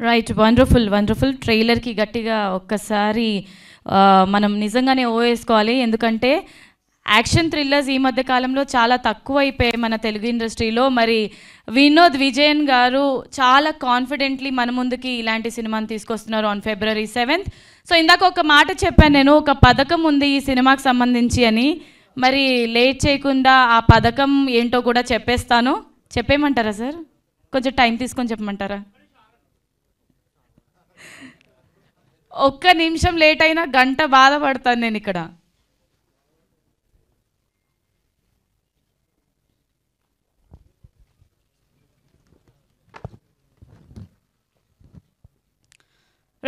Right, wonderful wonderful. ట్రైలర్కి గట్టిగా ఒక్కసారి మనం నిజంగానే ఓవేసుకోవాలి. ఎందుకంటే యాక్షన్ థ్రిల్లర్స్ ఈ మధ్య కాలంలో చాలా తక్కువ అయిపోయాయి మన తెలుగు ఇండస్ట్రీలో. మరి వినోద్ విజయన్ గారు చాలా కాన్ఫిడెంట్లీ మన ముందుకి ఇలాంటి సినిమాని తీసుకొస్తున్నారు ఆన్ February 7th. సో ఇందాక ఒక మాట చెప్పాను నేను, ఒక పథకం ఉంది ఈ సినిమాకి సంబంధించి అని. మరి లేట్ చేయకుండా ఆ పథకం ఏంటో కూడా చెప్పేస్తాను. చెప్పేయమంటారా సార్? కొంచెం టైం తీసుకొని చెప్పమంటారా? ఒక్క నిమిషం లేట్ అయినా గంట బాధపడతాను నేను ఇక్కడ.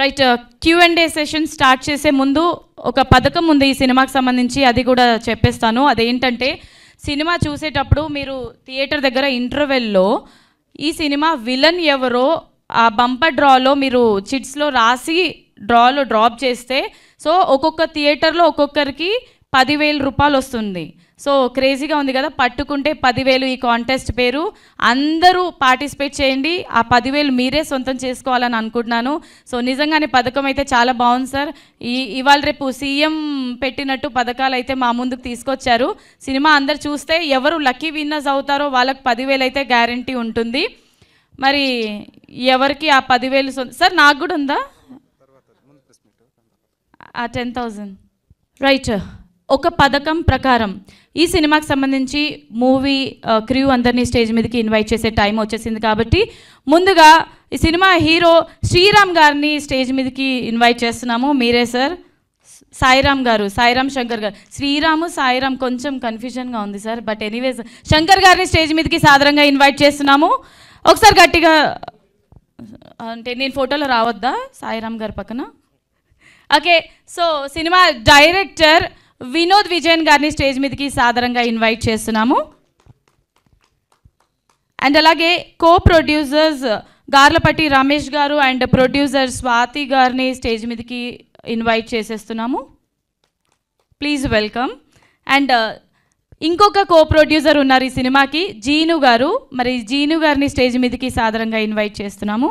రైట్, Q&A సెషన్ స్టార్ట్ చేసే ముందు ఒక పథకం ఉంది ఈ సినిమాకి సంబంధించి, అది కూడా చెప్పేస్తాను. అదేంటంటే సినిమా చూసేటప్పుడు మీరు థియేటర్ దగ్గర ఇంటర్వెల్లో ఈ సినిమా విలన్ ఎవరో ఆ బంపర్ డ్రాలో మీరు చిట్స్లో రాసి డ్రాలో డ్రాప్ చేస్తే సో ఒక్కొక్క థియేటర్లో ఒక్కొక్కరికి 10,000 రూపాయలు వస్తుంది. సో క్రేజీగా ఉంది కదా. పట్టుకుంటే 10,000 ఈ కాంటెస్ట్ పేరు. అందరూ పార్టిసిపేట్ చేయండి. ఆ 10,000 మీరే సొంతం చేసుకోవాలని అనుకుంటున్నాను. సో నిజంగానే పథకం అయితే చాలా బాగుంది సార్. ఇవాళ రేపు సీఎం పెట్టినట్టు పథకాలు అయితే మా ముందుకు తీసుకొచ్చారు. సినిమా అందరు చూస్తే ఎవరు లక్కీ విన్నర్స్ అవుతారో వాళ్ళకి 10,000 అయితే గ్యారంటీ ఉంటుంది. మరి ఎవరికి ఆ 10,000 సార్? నాకు కూడా ఉందా ఆ 10,000? రైట్, ఒక పథకం ప్రకారం ఈ సినిమాకి సంబంధించి మూవీ క్రూ అందరినీ స్టేజ్ మీదకి ఇన్వైట్ చేసే టైం వచ్చేసింది కాబట్టి ముందుగా ఈ సినిమా హీరో శ్రీరామ్ గారిని స్టేజ్ మీదకి ఇన్వైట్ చేస్తున్నాము. మీరే సార్. సాయిరామ్ గారు, సాయిరామ్ శంకర్ గారు. శ్రీరాము సాయిరామ్ కొంచెం కన్ఫ్యూజన్గా ఉంది సార్. బట్ ఎనీవేస్ శంకర్ గారిని స్టేజ్ మీదకి సాదరంగా ఇన్వైట్ చేస్తున్నాము. ఒకసారి గట్టిగా అంటే నేను ఫోటోలో రావద్దా సాయిరామ్ గారి పక్కన? Okay, so cinema director Vinod Vijayan గారిని స్టేజ్ మీదకి సాదరంగా ఇన్వైట్ చేస్తున్నాము. అండ్ అలాగే కో ప్రొడ్యూసర్స్ గార్లపట్టి రమేష్ గారు అండ్ ప్రొడ్యూసర్ స్వాతి గారిని స్టేజ్ మీదకి ఇన్వైట్ చేసేస్తున్నాము. Please welcome. అండ్ ఇంకొక కో ప్రొడ్యూసర్ ఉన్నారు ఈ సినిమాకి, జీను గారు. మరి జీను గారిని స్టేజ్ మీదకి సాదరంగా ఇన్వైట్ చేస్తున్నాము.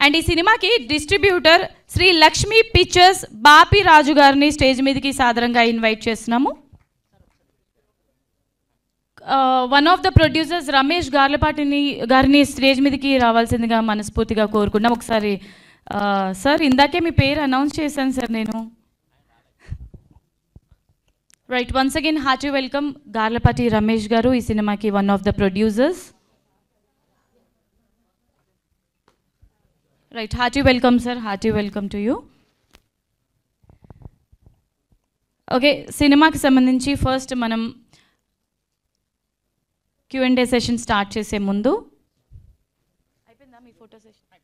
అండ్ ఈ సినిమాకి డిస్ట్రిబ్యూటర్ శ్రీ లక్ష్మీ పిక్చర్స్ బాపి రాజు గారిని స్టేజ్ మీదకి సాదరంగా ఇన్వైట్ చేస్తున్నాము. One of the producers Ramesh గారిని స్టేజ్ మీదకి రావాల్సిందిగా మనస్ఫూర్తిగా కోరుకున్నాం. ఒకసారి సార్, ఇందాకే మీ పేరు అనౌన్స్ చేశాను సార్ నేను. Right, once again hearty welcome Garlapati Ramesh గారు, ఈ సినిమాకి one of the producers. Right, hearty welcome sir, hearty welcome to you. Okay, సినిమాకి సంబంధించి ఫస్ట్ మనం Q&A సెషన్ స్టార్ట్ చేసే ముందు అయిపోయిందా మీ photo session?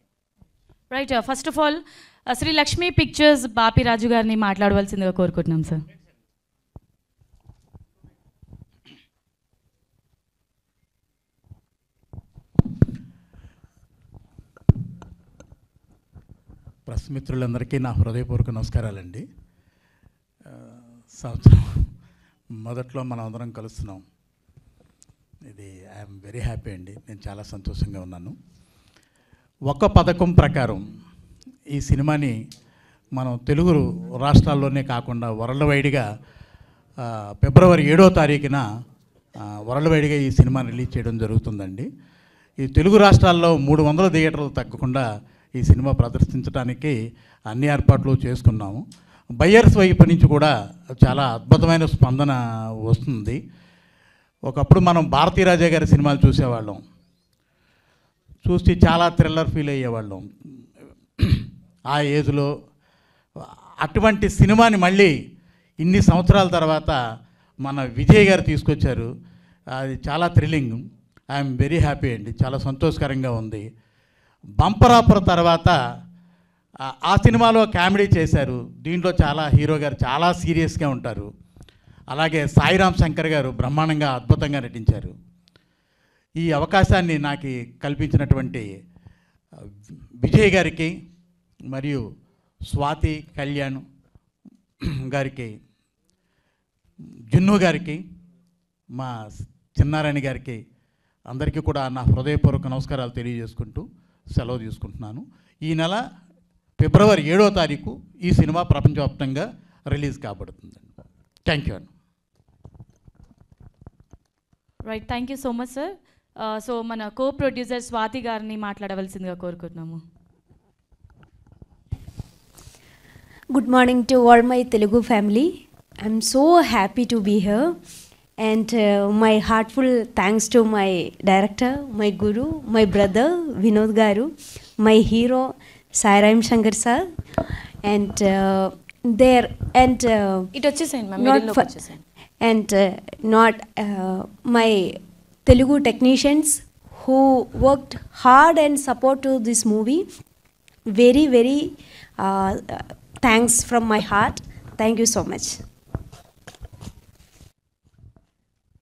Right, first of all Sri Lakshmi Pictures Bapi Raju గారిని మాట్లాడవలసిందిగా కోరుకుంటున్నాం సార్. ప్రెస్ మిత్రులందరికీ నా హృదయపూర్వక నమస్కారాలండి. సంవత్సరం మొదట్లో మనం అందరం కలుస్తున్నాం. ఇది ఐఎమ్ వెరీ హ్యాపీ అండి. నేను చాలా సంతోషంగా ఉన్నాను. ఒక పథకం ప్రకారం ఈ సినిమాని మనం తెలుగు రాష్ట్రాల్లోనే కాకుండా వరల్డ్ వైడ్గా February 7వ తారీఖున వరల్డ్ వైడ్గా ఈ సినిమాని రిలీజ్ చేయడం జరుగుతుందండి. ఈ తెలుగు రాష్ట్రాల్లో 300 థియేటర్లు తగ్గకుండా ఈ సినిమా ప్రదర్శించడానికి అన్ని ఏర్పాట్లు చేసుకున్నాము. బయ్యర్స్ వైపు నుంచి కూడా చాలా అద్భుతమైన స్పందన వస్తుంది. ఒకప్పుడు మనం భారతీరాజా గారి సినిమాలు చూసేవాళ్ళం, చూసి చాలా థ్రిల్లర్ ఫీల్ అయ్యేవాళ్ళం ఆ ఏజ్లో. అటువంటి సినిమాని మళ్ళీ ఇన్ని సంవత్సరాల తర్వాత మన విజయ్ గారు తీసుకొచ్చారు. అది చాలా థ్రిల్లింగ్. ఐఎమ్ వెరీ హ్యాపీ అండి, చాలా సంతోషకరంగా ఉంది. బంపర్ ఆఫర్ తర్వాత ఆ సినిమాలో కామెడీ చేశారు. దీంట్లో చాలా హీరో గారు చాలా సీరియస్గా ఉంటారు. అలాగే సాయిరామ్ శంకర్ గారు బ్రహ్మాండంగా అద్భుతంగా నటించారు. ఈ అవకాశాన్ని నాకు కల్పించినటువంటి విజయ్ గారికి మరియు స్వాతి కళ్యాణ్ గారికి జున్ను గారికి, మా చిన్నారాయణ గారికి అందరికీ కూడా నా హృదయపూర్వక నమస్కారాలు తెలియజేసుకుంటూ సెలవు తీసుకుంటున్నాను. ఈ నెల ఫిబ్రవరి 7వ తారీఖు ఈ సినిమా ప్రపంచవ్యాప్తంగా రిలీజ్ కాబడుతుందండి. థ్యాంక్ యూ అండి. Right, thank you so much sir. So మన కో ప్రొడ్యూసర్ స్వాతి గారిని మాట్లాడవలసిందిగా కోరుకుంటున్నాము. Good morning to all my Telugu family. I'm so happy to be here, and my heartful thanks to my director, my guru, my brother Vinod Garu, my hero Sairam Shankar sir, and there and ఇటు వచ్చేసేయండి ma'am, not మిడిల్లోకి for- వచ్చేసేయండి. and not my Telugu technicians who worked hard and support to this movie. Very thanks from my heart. Thank you so much.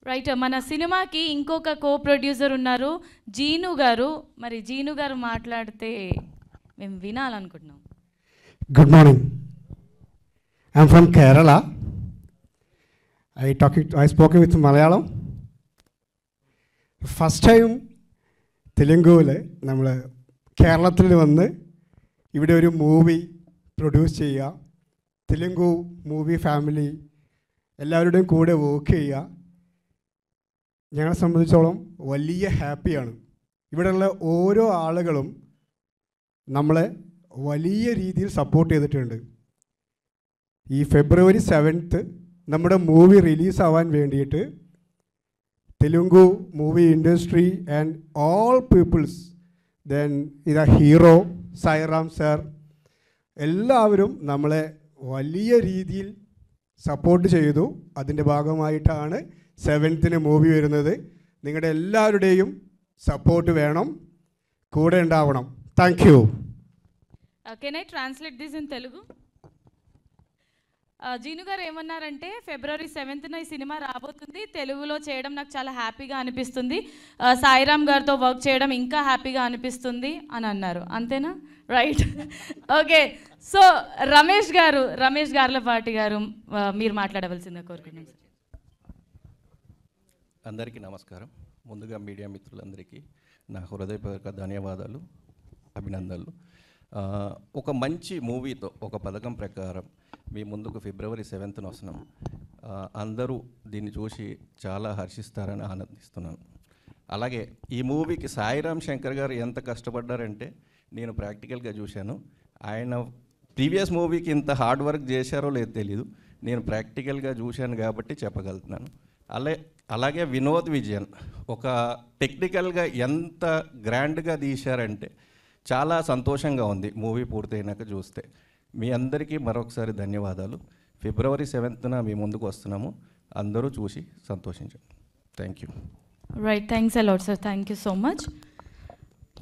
Right, మన సినిమాకి ఇంకొక co producer ఉన్నారు, జీను గారు. మరి జీను గారు మాట్లాడితే మేము వినాలనుకుంటున్నాం. Good morning. I'm from Kerala. I spoke with Malayalam. First time തെലുങ്കുവിൽ നമ്മൾ കേരളത്തിൽ വന്ന് ഇവിടെ ഒരു മൂവി പ്രൊഡ്യൂസ് ചെയ്യുക, തെലുങ്കു മൂവി ഫാമിലി എല്ലാവരുടെയും കൂടെ വർക്ക് ചെയ്യുക, ഞങ്ങളെ സംബന്ധിച്ചോളം വലിയ ഹാപ്പിയാണ്. ഇവിടെയുള്ള ഓരോ ആളുകളും നമ്മളെ വലിയ രീതിയിൽ സപ്പോർട്ട് ചെയ്തിട്ടുണ്ട്. ഈ ഫെബ്രുവരി 7th നമ്മുടെ മൂവി റിലീസാവാൻ വേണ്ടിയിട്ട് Telugu movie industry and all peoples, then ഇതാ ഹീറോ സായിറാം സാർ, എല്ലാവരും നമ്മളെ വലിയ രീതിയിൽ സപ്പോർട്ട് ചെയ്തു. അതിൻ്റെ ഭാഗമായിട്ടാണ് 7th മൂവി വരുന്നത്. നിങ്ങളുടെ എല്ലാവരുടെയും സപ്പോർട്ട് വേണം, കൂടെ ഉണ്ടാവണം. Thank you. Can I translate this in Telugu? Jeenu గారు ఏమన్నారంటే ఫిబ్రవరి 7th ఈ సినిమా రాబోతుంది, తెలుగులో చేయడం నాకు చాలా హ్యాపీగా అనిపిస్తుంది, సాయిరామ్ గారితో వర్క్ చేయడం ఇంకా హ్యాపీగా అనిపిస్తుంది అని అన్నారు. అంతేనా? Right, okay. So Ramesh Garlapati గారు మీరు మాట్లాడవలసిందిగా కోరుకుంటున్నాం సార్. అందరికీ నమస్కారం. ముందుగా మీడియా మిత్రులందరికీ నా హృదయపూర్వక ధన్యవాదాలు, అభినందనలు. ఒక మంచి మూవీతో, ఒక పథకం ప్రకారం మీ ముందుకు ఫిబ్రవరి 7th వస్తున్నాం. అందరూ దీన్ని చూసి చాలా హర్షిస్తారని ఆనందిస్తున్నాను. అలాగే ఈ మూవీకి సాయిరామ్ శంకర్ గారు ఎంత కష్టపడ్డారంటే నేను ప్రాక్టికల్గా చూశాను. ఆయన ప్రీవియస్ మూవీకి ఇంత హార్డ్ వర్క్ చేశారో లేదో తెలీదు, నేను ప్రాక్టికల్గా చూశాను కాబట్టి చెప్పగలుగుతున్నాను. అలాగే వినోద్ విజయన్ ఒక టెక్నికల్గా ఎంత గ్రాండ్గా తీశారంటే చాలా సంతోషంగా ఉంది మూవీ పూర్తయినాక చూస్తే. మీ అందరికీ మరొకసారి ధన్యవాదాలు. ఫిబ్రవరి 7th మీ ముందుకు వస్తున్నాము, అందరూ చూసి సంతోషించండి. Thank you. Right, thanks a lot sir, thank you so much.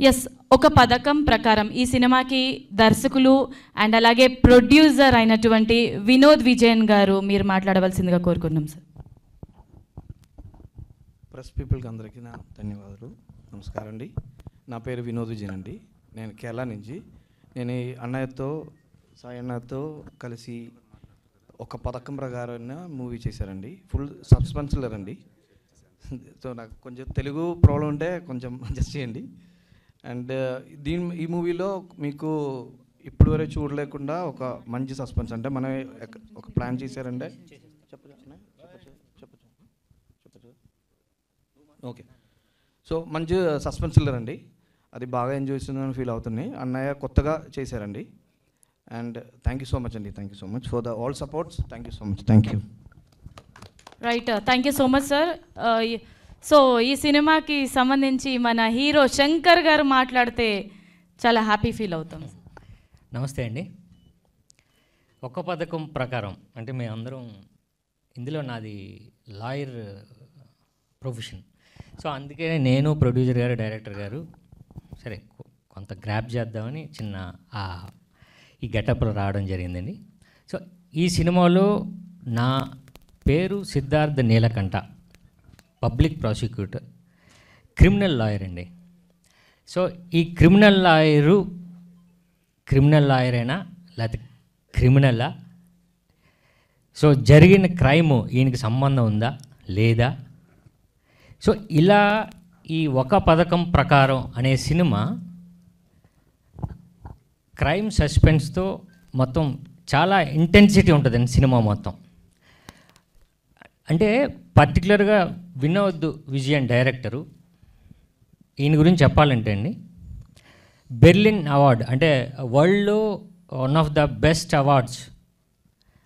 Yes, ఒక పథకం ప్రకారం ఈ సినిమాకి దర్శకులు అండ్ అలాగే ప్రొడ్యూసర్ అయినటువంటి వినోద్ విజయన్ గారు మీరు మాట్లాడవలసిందిగా కోరుకున్నాం సార్. ప్రెస్ పీపుల్కి అందరికీ నా ధన్యవాదాలు, నమస్కారం అండి. నా పేరు వినోద్ విజయన్ అండి, నేను కేరళ నుంచి. నేను ఈ అన్నయ్యతో, సాయి అన్నయ్యతో కలిసి ఒక పథకం ప్రకారం మూవీ చేశారండి. ఫుల్ సస్పెన్స్లర్ అండి. సో నాకు కొంచెం తెలుగు ప్రాబ్లం ఉంటే కొంచెం అడ్జస్ట్ చేయండి. అండ్ ఈ మూవీలో మీకు ఇప్పుడు వరకు చూడలేకుండా ఒక మంచి సస్పెన్స్, అంటే మనం ఒక ప్లాన్ చేశారంటే ఓకే. సో మంచి సస్పెన్స్ థ్రిల్లర్ అండి, అది బాగా ఎంజాయ్ చేస్తుందని ఫీల్ అవుతుంది. అన్నయ్య కొత్తగా చేశారండి. And thank you so much అండి, thank you so much for the all supports. Thank you so much, thank you. Right, thank you so much sir. So ఈ సినిమాకి సంబంధించి మన హీరో శంకర్ గారు మాట్లాడితే చాలా హ్యాపీ ఫీల్ అవుతాం. నమస్తే అండి. ఒక్క పథకం ప్రకారం అంటే మేమందరం ఇందులో నాది లాయర్ ప్రొఫెషన్. సో అందుకే నేను, ప్రొడ్యూసర్ గారు, డైరెక్టర్ గారు సరే కొంత గ్రాప్ చేద్దామని చిన్న ఈ గెటప్లో రావడం జరిగిందండి. సో ఈ సినిమాలో నా పేరు Siddhartha Neelakantha, public prosecutor, criminal lawyer అండి. సో ఈ క్రిమినల్ లాయర్ అయినా లేకపోతే క్రిమినలా? సో జరిగిన క్రైమ్ ఈయనకి సంబంధం ఉందా లేదా? సో ఇలా ఈ ఒక పథకం ప్రకారం అనే సినిమా క్రైమ్ సస్పెన్స్తో మొత్తం చాలా ఇంటెన్సిటీ ఉంటుందండి సినిమా మొత్తం. అంటే పర్టికులర్గా వినోద్ విజయన్ డైరెక్టరు, ఈయన గురించి చెప్పాలంటే అండి, బెర్లిన్ అవార్డ్ అంటే వరల్డ్లో one of the best awards,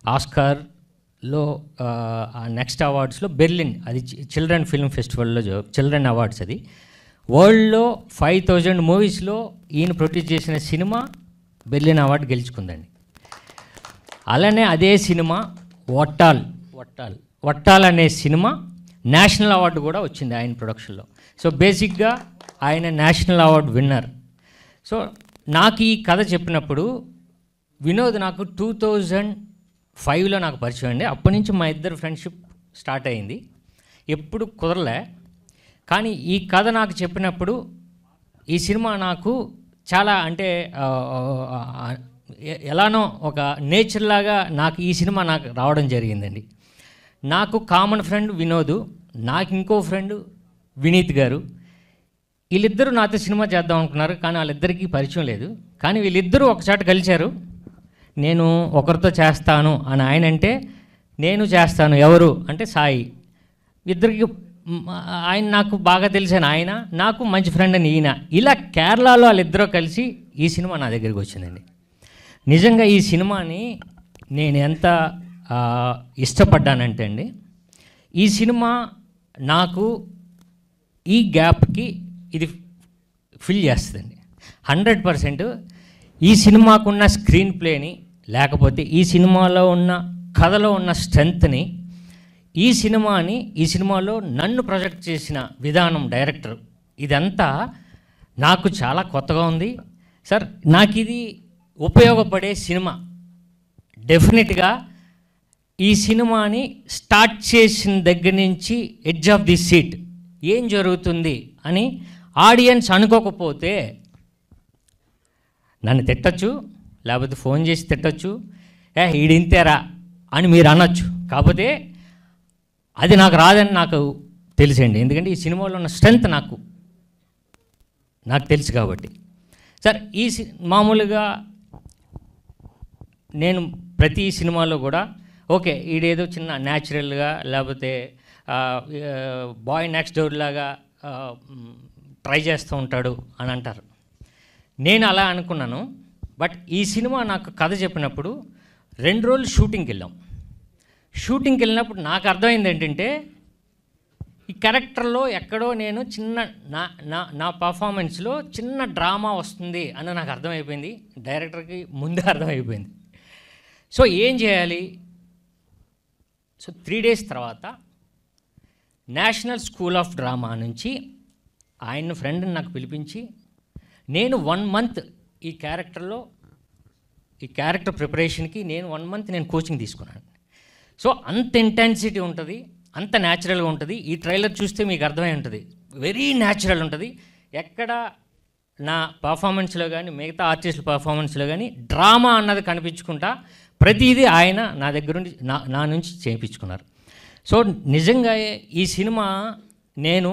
ఆస్కార్లో నెక్స్ట్ అవార్డ్స్లో బెర్లిన్, అది చిల్డ్రన్ ఫిల్మ్ ఫెస్టివల్లో చిల్డ్రన్ అవార్డ్స్. అది వరల్డ్లో 5000 మూవీస్లో ఈయన ప్రొడ్యూస్ చేసిన సినిమా బెర్లిన్ అవార్డు గెలుచుకుందండి. అలానే అదే సినిమా వట్టాల్ అనే సినిమా నేషనల్ అవార్డు కూడా వచ్చింది ఆయన ప్రొడక్షన్లో. సో బేసిక్గా ఆయన నేషనల్ అవార్డు విన్నర్. సో నాకు ఈ కథ చెప్పినప్పుడు వినోద్ నాకు 2005లో నాకు పరిచయం అండి. అప్పటి నుంచి మా ఇద్దరు ఫ్రెండ్షిప్ స్టార్ట్ అయింది, ఎప్పుడు కుదరలే. కానీ ఈ కథ నాకు చెప్పినప్పుడు ఈ సినిమా నాకు చాలా అంటే ఎలానో ఒక నేచర్ లాగా నాకు ఈ సినిమా నాకు రావడం జరిగిందండి. నాకు కామన్ ఫ్రెండ్ వినోద్, నాకు ఇంకో ఫ్రెండ్ వినీత్ గారు. వీళ్ళిద్దరూ నాతో సినిమా చేద్దాం అనుకున్నారు, కానీ వాళ్ళిద్దరికీ పరిచయం లేదు. కానీ వీళ్ళిద్దరూ ఒకచాట కలిశారు. నేను ఒకరితో చేస్తాను అని ఆయన అంటే, నేను చేస్తాను ఎవరు అంటే సాయి. ఇద్దరికి ఆయన నాకు బాగా తెలిసిన ఆయన, నాకు మంచి ఫ్రెండ్ అని ఈయన. ఇలా కేరళలో వాళ్ళిద్దరూ కలిసి ఈ సినిమా నా దగ్గరికి వచ్చిందండి. నిజంగా ఈ సినిమాని నేను ఎంత ఇష్టపడ్డానంటే అండి, ఈ సినిమా నాకు ఈ గ్యాప్కి ఇది ఫిల్ చేస్తుందండి 100%. ఈ సినిమాకున్న స్క్రీన్ ప్లేని, లేకపోతే ఈ సినిమాలో ఉన్న కథలో ఉన్న స్ట్రెంగ్త్ని, ఈ సినిమాలో నన్ను ప్రొజెక్ట్ చేసిన విధానం, డైరెక్టర్, ఇదంతా నాకు చాలా కొత్తగా ఉంది సార్. నాకు ఇది ఉపయోగపడే సినిమా. డెఫినెట్గా ఈ సినిమాని స్టార్ట్ చేసిన దగ్గర నుంచి ఎడ్జ్ ఆఫ్ ది సీట్ ఏం జరుగుతుంది అని ఆడియన్స్ అనుకోకపోతే నన్ను తిట్టచ్చు, లేకపోతే ఫోన్ చేసి తిట్టచ్చు, ఈడింతేరా అని మీరు అనొచ్చు. కాకపోతే అది నాకు రాదని నాకు తెలుసండి, ఎందుకంటే ఈ సినిమాలో ఉన్న స్ట్రెంగ్త్ నాకు తెలుసు కాబట్టి. సార్ మామూలుగా నేను ప్రతి సినిమాలో కూడా ఓకే ఈడేదో చిన్న న్యాచురల్గా, లేకపోతే బాయ్ నెక్స్ట్ డోర్ లాగా ట్రై చేస్తూ ఉంటాడు అని అంటారు. నేను అలా అనుకున్నాను. బట్ ఈ సినిమా నాకు కథ చెప్పినప్పుడు 2 రోజులు షూటింగ్కి వెళ్ళినప్పుడు నాకు అర్థమైంది ఏంటంటే, ఈ క్యారెక్టర్లో ఎక్కడో నేను చిన్న నా పర్ఫార్మెన్స్లో చిన్న డ్రామా వస్తుంది అని నాకు అర్థమైపోయింది. డైరెక్టర్కి ముందే అర్థమైపోయింది. సో ఏం చేయాలి? సో 3 డేస్ తర్వాత నేషనల్ స్కూల్ ఆఫ్ డ్రామా నుంచి ఆయన ఫ్రెండ్ని నాకు పిలిపించి, నేను 1 మంత్ ఈ క్యారెక్టర్ ప్రిపరేషన్కి నేను 1 మంత్ నేను కోచింగ్ తీసుకున్నాను. సో అంత ఇంటెన్సిటీ ఉంటుంది, అంత న్యాచురల్గా ఉంటుంది. ఈ ట్రైలర్ చూస్తే మీకు అర్థమై ఉంటుంది, వెరీ న్యాచురల్ ఉంటుంది. ఎక్కడ నా పర్ఫార్మెన్స్లో కానీ, మిగతా ఆర్టిస్టుల పర్ఫార్మెన్స్లో కానీ డ్రామా అన్నది కనిపించుకుంటా ప్రతిదీ ఆయన నా దగ్గర నుండి నా నుంచి చేయించుకున్నారు. సో నిజంగా ఈ సినిమా నేను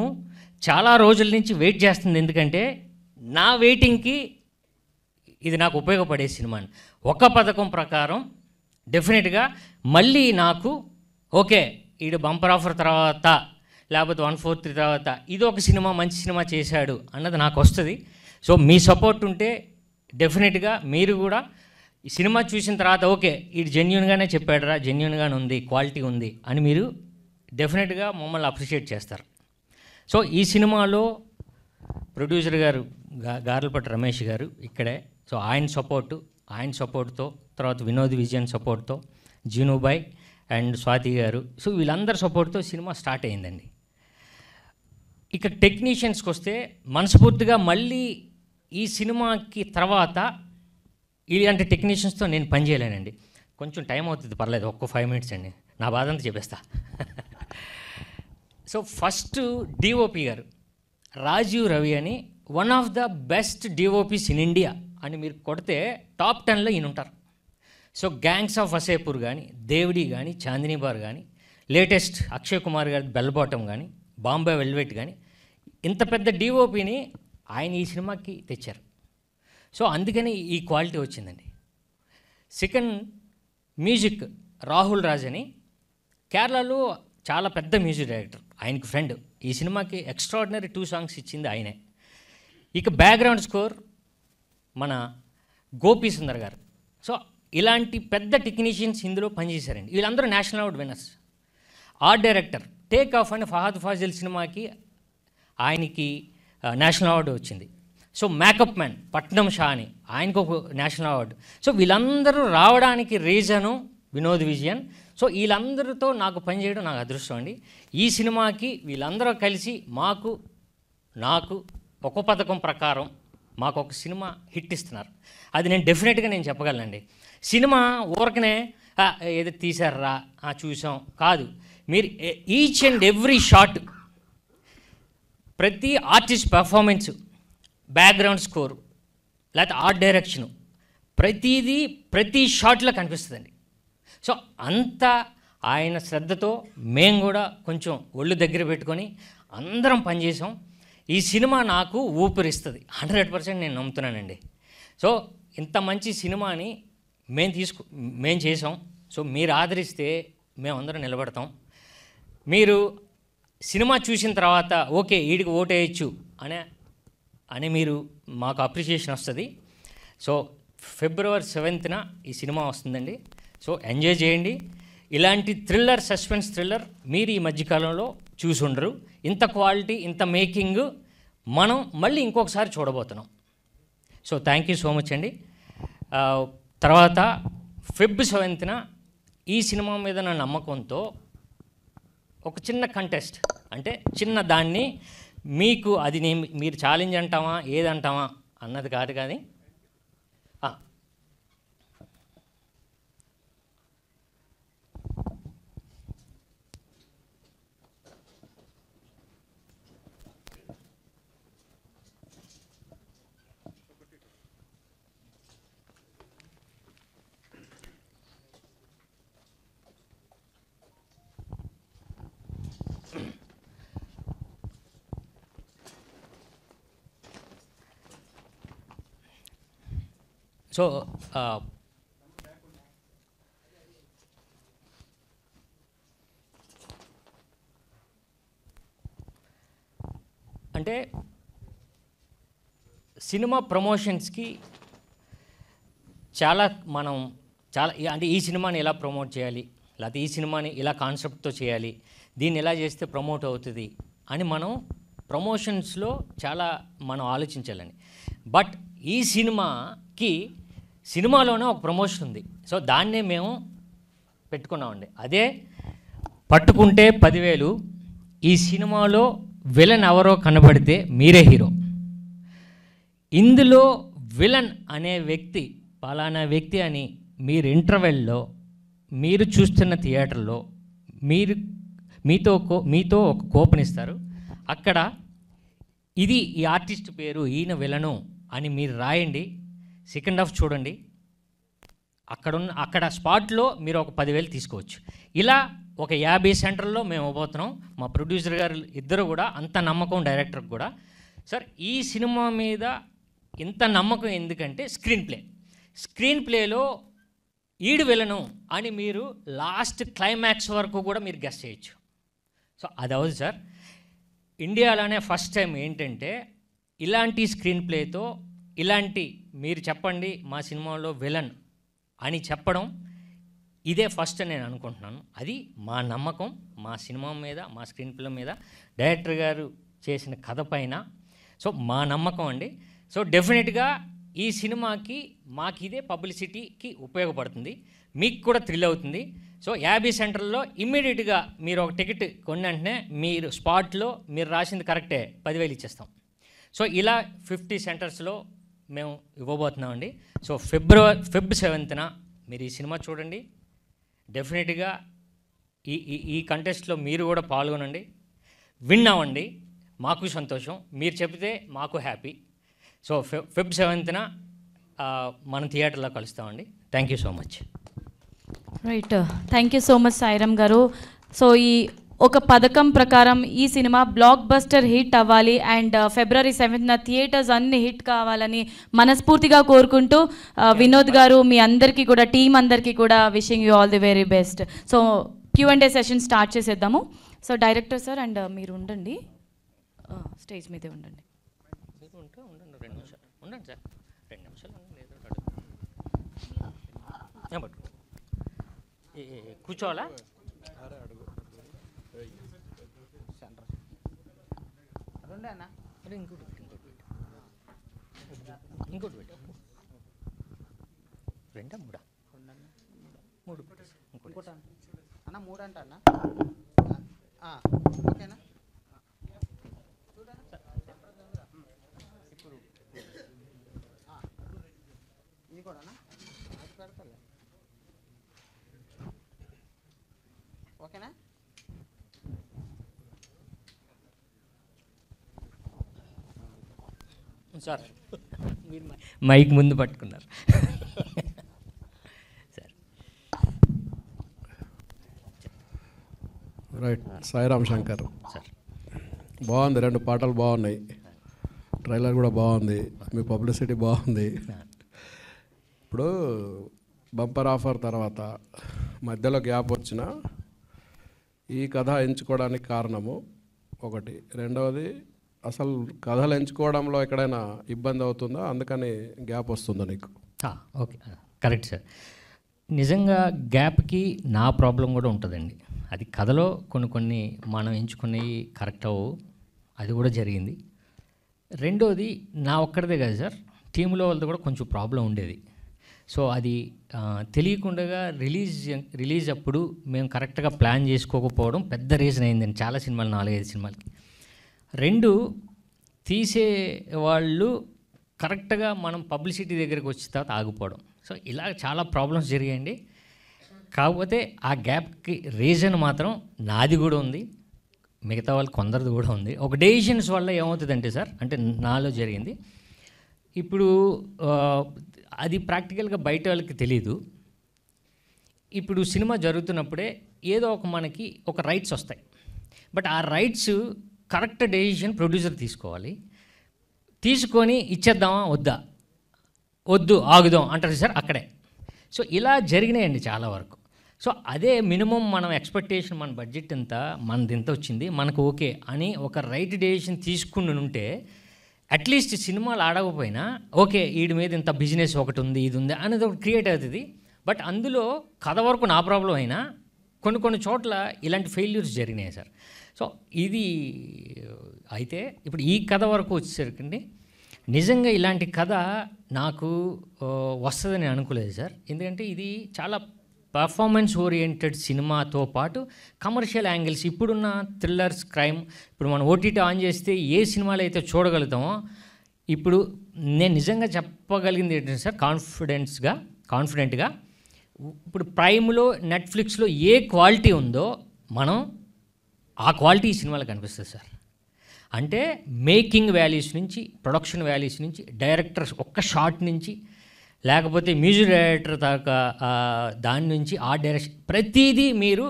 చాలా రోజుల నుంచి వెయిట్ చేస్తుంది. ఎందుకంటే నా వెయిటింగ్కి ఇది నాకు ఉపయోగపడే సినిమా. ఒక పథకం ప్రకారం డెఫినెట్గా మళ్ళీ నాకు ఓకే ఈడు బంపర్ ఆఫర్ తర్వాత, లేకపోతే 143 తర్వాత ఇది ఒక సినిమా, మంచి సినిమా చేశాడు అన్నది నాకు వస్తుంది. సో మీ సపోర్ట్ ఉంటే డెఫినెట్గా మీరు కూడా ఈ సినిమా చూసిన తర్వాత ఓకే ఇది జెన్యూన్గానే చెప్పాడురా, జెన్యూన్గానే ఉంది, క్వాలిటీ ఉంది అని మీరు డెఫినెట్గా మమ్మల్ని అప్రిషియేట్ చేస్తారు. సో ఈ సినిమాలో ప్రొడ్యూసర్ గారు గార్లపట్టి రమేష్ గారు ఇక్కడే. సో ఆయన సపోర్ట్తో, తర్వాత వినోద్ విజయన్ సపోర్ట్తో, జీనుబాయ్ అండ్ స్వాతి గారు, సో వీళ్ళందరి సపోర్ట్తో సినిమా స్టార్ట్ అయిందండి. ఇక టెక్నీషియన్స్కి వస్తే మనస్ఫూర్తిగా మళ్ళీ ఈ సినిమాకి తర్వాత ఇలాంటి టెక్నీషియన్స్తో నేను పనిచేయలేనండి. కొంచెం టైం అవుతుంది, పర్లేదు, ఒక్క 5 మినిట్స్ అండి, నా బాధ అంతా చెప్పేస్తా. సో ఫస్ట్ డిఓపి గారు రాజీవ్ రవి అని, one of the best DOPs in India అని మీరు కొడితే టాప్ 10లో ఈయన ఉంటారు. సో గ్యాంగ్స్ ఆఫ్ వసేపూర్ కానీ, దేవుడి కానీ, చాందినీ బార్ కానీ, లేటెస్ట్ అక్షయ్ కుమార్ గారి బెల్ బాటమ్ కానీ, బాంబే వెల్వెట్ కానీ, ఇంత పెద్ద డిఓపిని ఆయన ఈ సినిమాకి తెచ్చారు. సో అందుకని ఈ క్వాలిటీ వచ్చిందండి. సెకండ్, మ్యూజిక్ రాహుల్ రాజ్ అని కేరళలో చాలా పెద్ద మ్యూజిక్ డైరెక్టర్, ఆయనకి ఫ్రెండ్. ఈ సినిమాకి ఎక్స్ట్రాడినరీ 2 సాంగ్స్ ఇచ్చింది ఆయనే. ఇక బ్యాక్గ్రౌండ్ స్కోర్ మన గోపీ సుందర్ గారు. సో ఇలాంటి పెద్ద టెక్నీషియన్స్ ఇందులో పనిచేశారండి. వీళ్ళందరూ national award winners. Art director take off అని ఫహద్ ఫాజిల్ సినిమాకి ఆయనకి నేషనల్ అవార్డు వచ్చింది. సో మేకప్ మ్యాన్ పట్నం షా అని ఆయనకు ఒక నేషనల్ అవార్డు. సో వీళ్ళందరూ రావడానికి రీజను వినోద్ విజయన్. సో వీళ్ళందరితో నాకు పనిచేయడం నాకు అదృష్టం అండి. ఈ సినిమాకి వీళ్ళందరూ కలిసి నాకు ఒక పథకం ప్రకారం మాకు ఒక సినిమా హిట్ ఇస్తున్నారు. అది నేను డెఫినెట్గా నేను చెప్పగలనండి. సినిమా ఊరకనే ఏదో తీశారా చూసాం కాదు. మీరు ఈచ్ అండ్ ఎవ్రీ షాట్, ప్రతి ఆర్టిస్ట్ పెర్ఫార్మెన్సు, బ్యాక్గ్రౌండ్ స్కోరు, లేకపోతే ఆర్ట్ డైరెక్షను, ప్రతిదీ ప్రతి షాట్లో కనిపిస్తుందండి. సో అంత ఆయన శ్రద్ధతో మేము కూడా కొంచెం ఒళ్ళు దగ్గర పెట్టుకొని అందరం పనిచేసాం. ఈ సినిమా నాకు ఊపిరిస్తుంది 100% నేను నమ్ముతున్నానండి. సో ఇంత మంచి సినిమాని మేము చేసాం. సో మీరు ఆదరిస్తే మేమందరం నిలబడతాం. మీరు సినిమా చూసిన తర్వాత ఓకే వీడికి ఓటేయచ్చు అని మీరు మాకు అప్రిషియేషన్ వస్తుంది. సో February 7th ఈ సినిమా వస్తుందండి. సో ఎంజాయ్ చేయండి. ఇలాంటి థ్రిల్లర్, సస్పెన్స్ థ్రిల్లర్ మీరు ఈ మధ్యకాలంలో చూసి ఉండరు. ఇంత క్వాలిటీ, ఇంత మేకింగ్ మనం మళ్ళీ ఇంకొకసారి చూడబోతున్నాం. So thank you so much అండి. తర్వాత Feb 7th ఈ సినిమా మీద నా నమ్మకంతో ఒక చిన్న కంటెస్ట్, అంటే చిన్న దాన్ని మీకు అది మీరు ఛాలెంజ్ అంటామా ఏదంటామా అన్నది కాదు కానీ సో అంటే సినిమా ప్రమోషన్స్కి అంటే ఈ సినిమాని ఎలా ప్రమోట్ చేయాలి, లేకపోతే ఈ సినిమాని ఇలా కాన్సెప్ట్తో చేయాలి, దీన్ని ఎలా చేస్తే ప్రమోట్ అవుతుంది అని మనం ప్రమోషన్స్లో మనం ఆలోచించాలండి. బట్ ఈ సినిమాలోనే ఒక ప్రమోషన్ ఉంది. సో దాన్నే మేము పెట్టుకున్నామండి. అదే పట్టుకుంటే 10,000. ఈ సినిమాలో విలన్ ఎవరో కనబడితే మీరే హీరో. ఇందులో విలన్ అనే వ్యక్తి పలానా వ్యక్తి అని మీరు ఇంటర్వెల్లో మీరు చూస్తున్న థియేటర్లో మీతో ఒక కూపన్ ఇస్తారు. అక్కడ ఇది ఈ ఆర్టిస్ట్ పేరు, ఈయన విలను అని మీరు రాయండి. సెకండ్ హాఫ్ చూడండి. అక్కడ స్పాట్లో మీరు ఒక 10,000 తీసుకోవచ్చు. ఇలా ఒక 50 సెంటర్లో మేము ఇవ్వబోతున్నాం. మా ప్రొడ్యూసర్ గారు ఇద్దరు కూడా అంత నమ్మకం, డైరెక్టర్కి కూడా. సార్ ఈ సినిమా మీద ఇంత నమ్మకం ఎందుకంటే స్క్రీన్ ప్లేలో ఈడు విలను అని మీరు లాస్ట్ క్లైమాక్స్ వరకు కూడా మీరు గెస్ చేయొచ్చు. సో అది అవుతుంది సార్. ఇండియాలోనే ఫస్ట్ టైం ఏంటంటే ఇలాంటి స్క్రీన్ ప్లేతో ఇలాంటి మీరు చెప్పండి మా సినిమాలో విలన్ అని చెప్పడం ఇదే ఫస్ట్ నేను అనుకుంటున్నాను. అది మా నమ్మకం మా సినిమా మీద, మా స్క్రీన్ ప్లే మీద, డైరెక్టర్ గారు చేసిన కథ పైన. సో మా నమ్మకం అండి. సో డెఫినెట్గా ఈ సినిమాకి మాకు ఇదే పబ్లిసిటీకి ఉపయోగపడుతుంది, మీకు కూడా థ్రిల్ అవుతుంది. సో 50 సెంటర్లో ఇమ్మీడియట్గా మీరు ఒక టికెట్ కొన్న వెంటనే మీరు స్పాట్లో మీరు రాసింది కరెక్టే 10,000 ఇచ్చేస్తాం. సో ఇలా 50 సెంటర్స్లో మేము ఇవ్వబోతున్నామండి. సో Feb 7th మీరు ఈ సినిమా చూడండి. డెఫినెట్గా ఈ కంటెస్ట్లో మీరు కూడా పాల్గొనండి, విన్ అవ్వండి. మాకు సంతోషం, మీరు చెప్తే మాకు హ్యాపీ. సో Feb 7th మనం థియేటర్లో కలుస్తామండి. Thank you so much. Right, thank you so much Sairam గారు. సో ఈ ఒక పథకం ప్రకారం ఈ సినిమా బ్లాక్ బస్టర్ హిట్ అవ్వాలి అండ్ February 7th థియేటర్స్ అన్ని హిట్ కావాలని మనస్ఫూర్తిగా కోరుకుంటూ వినోద్ గారు మీ అందరికీ కూడా టీం అందరికీ కూడా wishing you all the very best. So Q&A session start చేసేద్దాము. సో డైరెక్టర్ సార్ అండ్ మీరు ఉండండి, స్టేజ్ మీదే ఉండండి. కూర్చోవాలా? ఇంకోటి పెట్టు. రెండా మూడా? మూడు అన్న, మూడు అంట అన్న. ఓకేనా? ఇప్పుడు ఇది కూడా పెడతాలే. ఓకేనా? సార్ మీరు మైక్ ముందు పట్టుకున్నారు. Sir right. Sairam Shankar sir, బాగుంది, 2 పాటలు బాగున్నాయి, ట్రైలర్ కూడా బాగుంది, మీ పబ్లిసిటీ బాగుంది. ఇప్పుడు బంపర్ ఆఫర్ తర్వాత మధ్యలో గ్యాప్ వచ్చిన ఈ కథ ఎంచుకోవడానికి కారణము ఒకటి, రెండవది అసలు కథలు ఎంచుకోవడంలో ఎక్కడైనా ఇబ్బంది అవుతుందా, అందుకని గ్యాప్ వస్తుందా నీకు? Okay, correct sir. నిజంగా గ్యాప్కి నా ప్రాబ్లం కూడా ఉంటుందండి. అది కథలో కొన్ని మనం ఎంచుకునేవి కరెక్ట్ అవ్వవు, అది కూడా జరిగింది. రెండోది నా ఒక్కడిదే కాదు సార్, టీంలో వాళ్ళది కూడా కొంచెం ప్రాబ్లం ఉండేది. సో అది తెలియకుండా రిలీజ్ అప్పుడు మేము కరెక్ట్గా ప్లాన్ చేసుకోకపోవడం పెద్ద రీజన్ అయిందండి చాలా సినిమాలు, 4-5 సినిమాలకి. 2, తీసే వాళ్ళు కరెక్ట్గా మనం పబ్లిసిటీ దగ్గరికి వచ్చిన తర్వాత ఆగిపోవడం. సో ఇలా చాలా ప్రాబ్లమ్స్ జరిగాయండి. కాకపోతే ఆ గ్యాప్కి రీజన్ మాత్రం నాది కూడా ఉంది, మిగతా వాళ్ళు కొందరిది కూడా ఉంది. ఒక డెసిషన్స్ వల్ల ఏమవుతుందంటే సార్, అంటే నాలో జరిగింది, ఇప్పుడు అది ప్రాక్టికల్గా బయట వాళ్ళకి తెలీదు. ఇప్పుడు సినిమా జరుగుతున్నప్పుడే ఏదో మనకి ఒక రైట్స్ వస్తాయి, బట్ ఆ రైట్స్ కరెక్ట్ డెసిషన్ ప్రొడ్యూసర్ తీసుకోవాలి. తీసుకొని ఇచ్చేద్దామా వద్దు ఆగుదాం అంటారు సార్ అక్కడే. సో ఇలా జరిగినాయండి చాలా వరకు. సో అదే మినిమం మనం ఎక్స్పెక్టేషన్, మన బడ్జెట్ ఎంత, మనది ఎంత వచ్చింది, మనకు ఓకే అని ఒక రైట్ డెసిషన్ తీసుకుని ఉంటే అట్లీస్ట్ సినిమాలు ఆడకపోయినా ఓకే వీడి మీద ఇంత బిజినెస్ ఒకటి ఉంది, ఇది ఉంది అనేది ఒకటి క్రియేట్ అవుతుంది. బట్ అందులో కథ వరకు నా ప్రాబ్లం అయినా కొన్ని చోట్ల ఇలాంటి ఫెయిల్యూర్స్ జరిగినాయి సార్. సో ఇది అయితే ఇప్పుడు ఈ కథ వరకు వచ్చేసరికి నిజంగా ఇలాంటి కథ నాకు వస్తుందని అనుకోలేదు సార్. ఎందుకంటే ఇది చాలా పర్ఫార్మెన్స్ ఓరియంటెడ్ సినిమాతో పాటు కమర్షియల్ యాంగిల్స్, ఇప్పుడున్న థ్రిల్లర్స్, క్రైమ్, ఇప్పుడు మనం ఓటీటీ ఆన్ చేస్తే ఏ సినిమాలు అయితే చూడగలుగుతామో, ఇప్పుడు నేను నిజంగా చెప్పగలిగింది ఏంటంటే సార్, కాన్ఫిడెంట్గా ఇప్పుడు ప్రైమ్లో, నెట్ఫ్లిక్స్లో ఏ క్వాలిటీ ఉందో మనం ఆ క్వాలిటీ ఈ సినిమాలో కనిపిస్తుంది సార్. అంటే మేకింగ్ వాల్యూస్ నుంచి, ప్రొడక్షన్ వాల్యూస్ నుంచి, డైరెక్టర్స్ ఒక్క షాట్ నుంచి, లేకపోతే మ్యూజిక్ డైరెక్టర్ దాకా దాని నుంచి ఆ డైరెక్షన్ ప్రతిదీ మీరు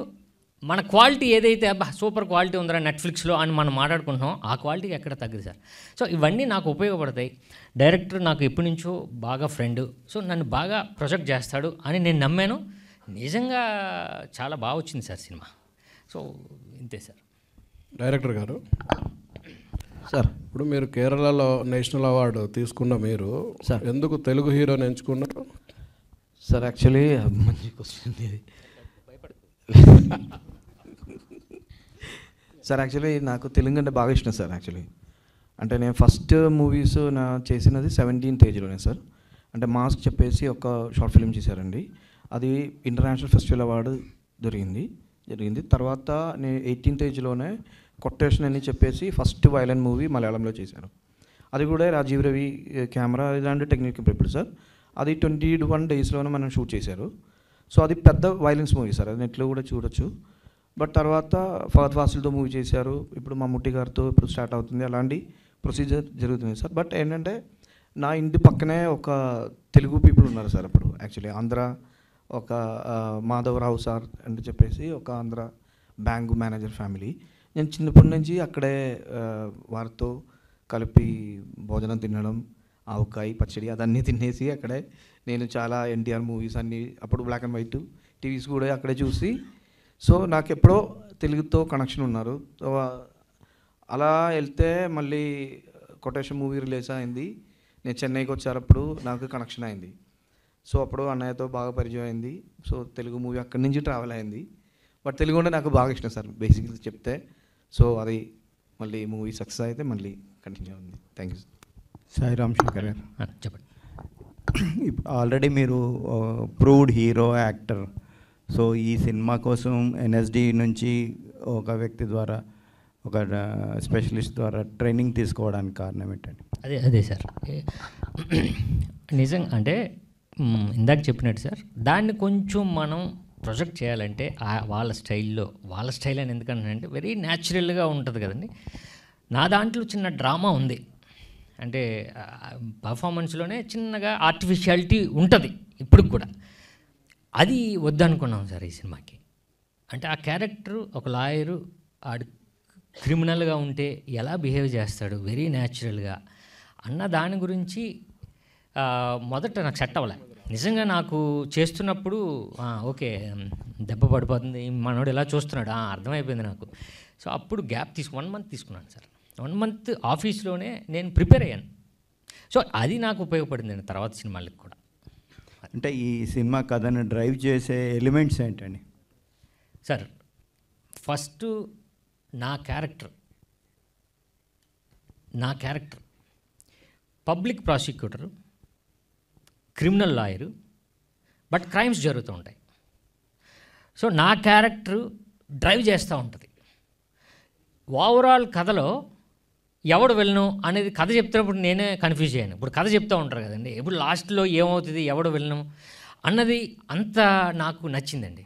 మన క్వాలిటీ ఏదైతే సూపర్ క్వాలిటీ ఉందిరా నెట్ఫ్లిక్స్లో అని మనం మాట్లాడుకుంటున్నాం, ఆ క్వాలిటీకి ఎక్కడ తగ్గదు సార్. సో ఇవన్నీ నాకు ఉపయోగపడతాయి. డైరెక్టర్ నాకు ఎప్పటి నుంచో బాగా ఫ్రెండ్, సో నన్ను బాగా ప్రొజెక్ట్ చేస్తాడు అని నేను నమ్మాను. నిజంగా చాలా బాగా వచ్చింది సార్ సినిమా. సో ఇంతే సార్. డైరెక్టర్ గారు సార్, ఇప్పుడు మీరు కేరళలో నేషనల్ అవార్డు తీసుకున్న మీరు సార్ ఎందుకు తెలుగు హీరోని ఎంచుకున్నారు? సార్ యాక్చువల్లీ మంచి క్వశ్చన్ ఇది. సార్ యాక్చువల్లీ నాకు తెలుగు అంటే బాగా ఇష్టం సార్. యాక్చువల్లీ అంటే నేను ఫస్ట్ మూవీస్ చేసినది 17th ఏజ్లోనే సార్. అంటే మాస్క్ చెప్పేసి ఒక షార్ట్ ఫిల్మ్ చేశారండి, అది ఇంటర్నేషనల్ ఫెస్టివల్ అవార్డు జరిగింది. తర్వాత నేను 18th ఏజ్లోనే కొటేషన్ అని చెప్పేసి ఫస్ట్ వైలెంట్ మూవీ మలయాళంలో చేశాను. అది కూడా రాజీవ్ రవి కెమెరా ఇలాంటి టెక్నిక్ ఇప్పుడు సార్. అది 21 డేస్లోనే మనం షూట్ చేశారు. సో అది పెద్ద వైలెన్స్ మూవీ సార్, అది నెట్లో కూడా చూడొచ్చు. బట్ తర్వాత ఫహద్ ఫాసిల్తో మూవీ చేశారు, ఇప్పుడు మమ్ముట్టి గారితో ఇప్పుడు స్టార్ట్ అవుతుంది, అలాంటి ప్రొసీజర్ జరుగుతుంది సార్. బట్ ఏంటంటే నా ఇంటి పక్కనే ఒక తెలుగు పీపుల్ ఉన్నారు సార్. అప్పుడు యాక్చువల్లీ ఆంధ్ర ఒక మాధవరావు సార్ అని చెప్పేసి ఒక ఆంధ్ర బ్యాంక్ మేనేజర్ ఫ్యామిలీ. నేను చిన్నప్పటి నుంచి అక్కడే వారితో కలిపి భోజనం తినడం, ఆవకాయ పచ్చడి అదన్నీ తినేసి అక్కడే నేను చాలా ఎన్టీఆర్ మూవీస్ అన్నీ అప్పుడు బ్లాక్ అండ్ వైట్ టీవీస్ కూడా అక్కడే చూసి, సో నాకు ఎప్పుడో తెలుగుతో కనెక్షన్ ఉన్నారు. సో అలా వెళ్తే మళ్ళీ కొటేషన్ మూవీ రిలీజ్ అయింది. నేను చెన్నైకి వచ్చేటప్పుడు నాకు కనెక్షన్ అయింది. సో అప్పుడు అన్నయ్యతో బాగా పరిచయం అయింది. సో తెలుగు మూవీ అక్కడి నుంచి ట్రావెల్ అయింది. బట్ తెలుగు అంటే నాకు బాగా ఇష్టం సార్ బేసిక్లీ చెప్తే. సో అది మళ్ళీ మూవీ సక్సెస్ అయితే మళ్ళీ కంటిన్యూ ఉంది. థ్యాంక్ యూ సాయి రామ్ శంకర్ గారు. చెప్పండి. ఆల్రెడీ మీరు ప్రూవ్డ్ హీరో, యాక్టర్. సో ఈ సినిమా కోసం ఎన్ఎస్డి నుంచి ఒక వ్యక్తి ద్వారా, ఒక స్పెషలిస్ట్ ద్వారా ట్రైనింగ్ తీసుకోవడానికి కారణం ఏంటండి? అదే సార్, నిజంగా అంటే ఇందాక చెప్పినట్టు సార్, దాన్ని కొంచెం మనం ప్రొజెక్ట్ చేయాలంటే వాళ్ళ స్టైల్లో, వాళ్ళ స్టైల్ అని ఎందుకంటే వెరీ న్యాచురల్గా ఉంటుంది కదండి. నా దాంట్లో చిన్న డ్రామా ఉంది, అంటే పర్ఫార్మెన్స్లోనే చిన్నగా ఆర్టిఫిషియాలిటీ ఉంటుంది ఇప్పుడు కూడా. అది వద్దనుకున్నాం సార్ ఈ సినిమాకి. అంటే ఆ క్యారెక్టర్ ఒక లాయరు, ఆడు క్రిమినల్గా ఉంటే ఎలా బిహేవ్ చేస్తాడు వెరీ న్యాచురల్గా అన్న దాని గురించి మొదట నాకు సెట్ అవ్వలే. నిజంగా నాకు చేస్తున్నప్పుడు ఓకే దెబ్బ పడిపోతుంది, మనోడు ఎలా చూస్తున్నాడు అర్థమైపోయింది నాకు. సో అప్పుడు గ్యాప్ 1 month తీసుకున్నాను సార్. 1 month ఆఫీస్లోనే నేను ప్రిపేర్ అయ్యాను. సో అది నాకు ఉపయోగపడింది తర్వాత సినిమాలకు కూడా. అంటే ఈ సినిమా కథను డ్రైవ్ చేసే ఎలిమెంట్స్ ఏంటండి సార్? ఫస్ట్ నా character public prosecutor, criminal lawyer, but crimes జరుగుతూ ఉంటాయి. సో నా క్యారెక్టర్ డ్రైవ్ చేస్తూ ఉంటుంది. ఓవరాల్ కథలో ఎవడు వెళ్ళను అనేది కథ చెప్తున్నప్పుడు నేనే కన్ఫ్యూజ్ అయ్యాను. ఇప్పుడు కథ చెప్తూ ఉంటారు కదండి, ఇప్పుడు లాస్ట్లో ఏమవుతుంది, ఎవడు వెళ్ళను అన్నది అంత నాకు నచ్చిందండి.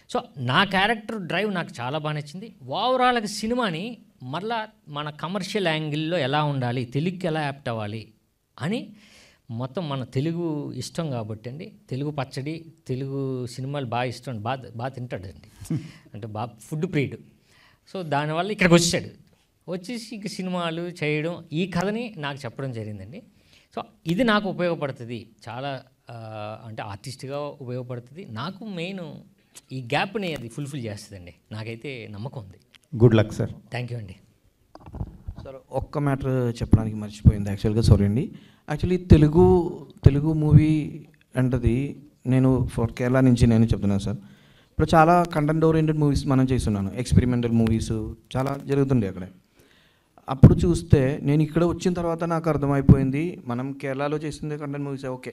సో నా క్యారెక్టర్ డ్రైవ్ నాకు చాలా బాగా నచ్చింది. ఓవరాల్గా సినిమాని మళ్ళా మన కమర్షియల్ యాంగిల్లో ఎలా ఉండాలి, తెలుగుకి ఎలా యాప్ట్ అవ్వాలి అని మొత్తం మన తెలుగు ఇష్టం కాబట్టి అండి, తెలుగు పచ్చడి, తెలుగు సినిమాలు బాగా ఇష్టం, బాగా తింటాడండి, అంటే బాగా ఫుడ్ ప్రియుడు. సో దానివల్ల ఇక్కడికి వచ్చేసి ఇక సినిమాలు చేయడం, ఈ కథని నాకు చెప్పడం జరిగిందండి. సో ఇది నాకు ఉపయోగపడుతుంది చాలా, అంటే ఆర్టిస్ట్గా ఉపయోగపడుతుంది నాకు. మెయిన్ ఈ గ్యాప్ని అది ఫుల్ఫిల్ చేస్తుందండి, నాకైతే నమ్మకం ఉంది. Good luck sir. Thank you అండి. సార్ ఒక్క మ్యాటర్ చెప్పడానికి మర్చిపోయింది యాక్చువల్గా, సారీ అండి. యాక్చువల్లీ తెలుగు మూవీ అంటది నేను ఫర్ కేరళ నుంచి నేను చెప్తున్నాను సార్. ఇప్పుడు చాలా కంటెంట్ ఓరియంటెడ్ మూవీస్ మనం చేస్తున్నాను, ఎక్స్పెరిమెంటల్ మూవీస్ చాలా జరుగుతుండే అక్కడ. అప్పుడు చూస్తే నేను ఇక్కడ వచ్చిన తర్వాత నాకు అర్థమైపోయింది, మనం కేరళలో చేసిందే కంటెంట్ మూవీస్ ఓకే,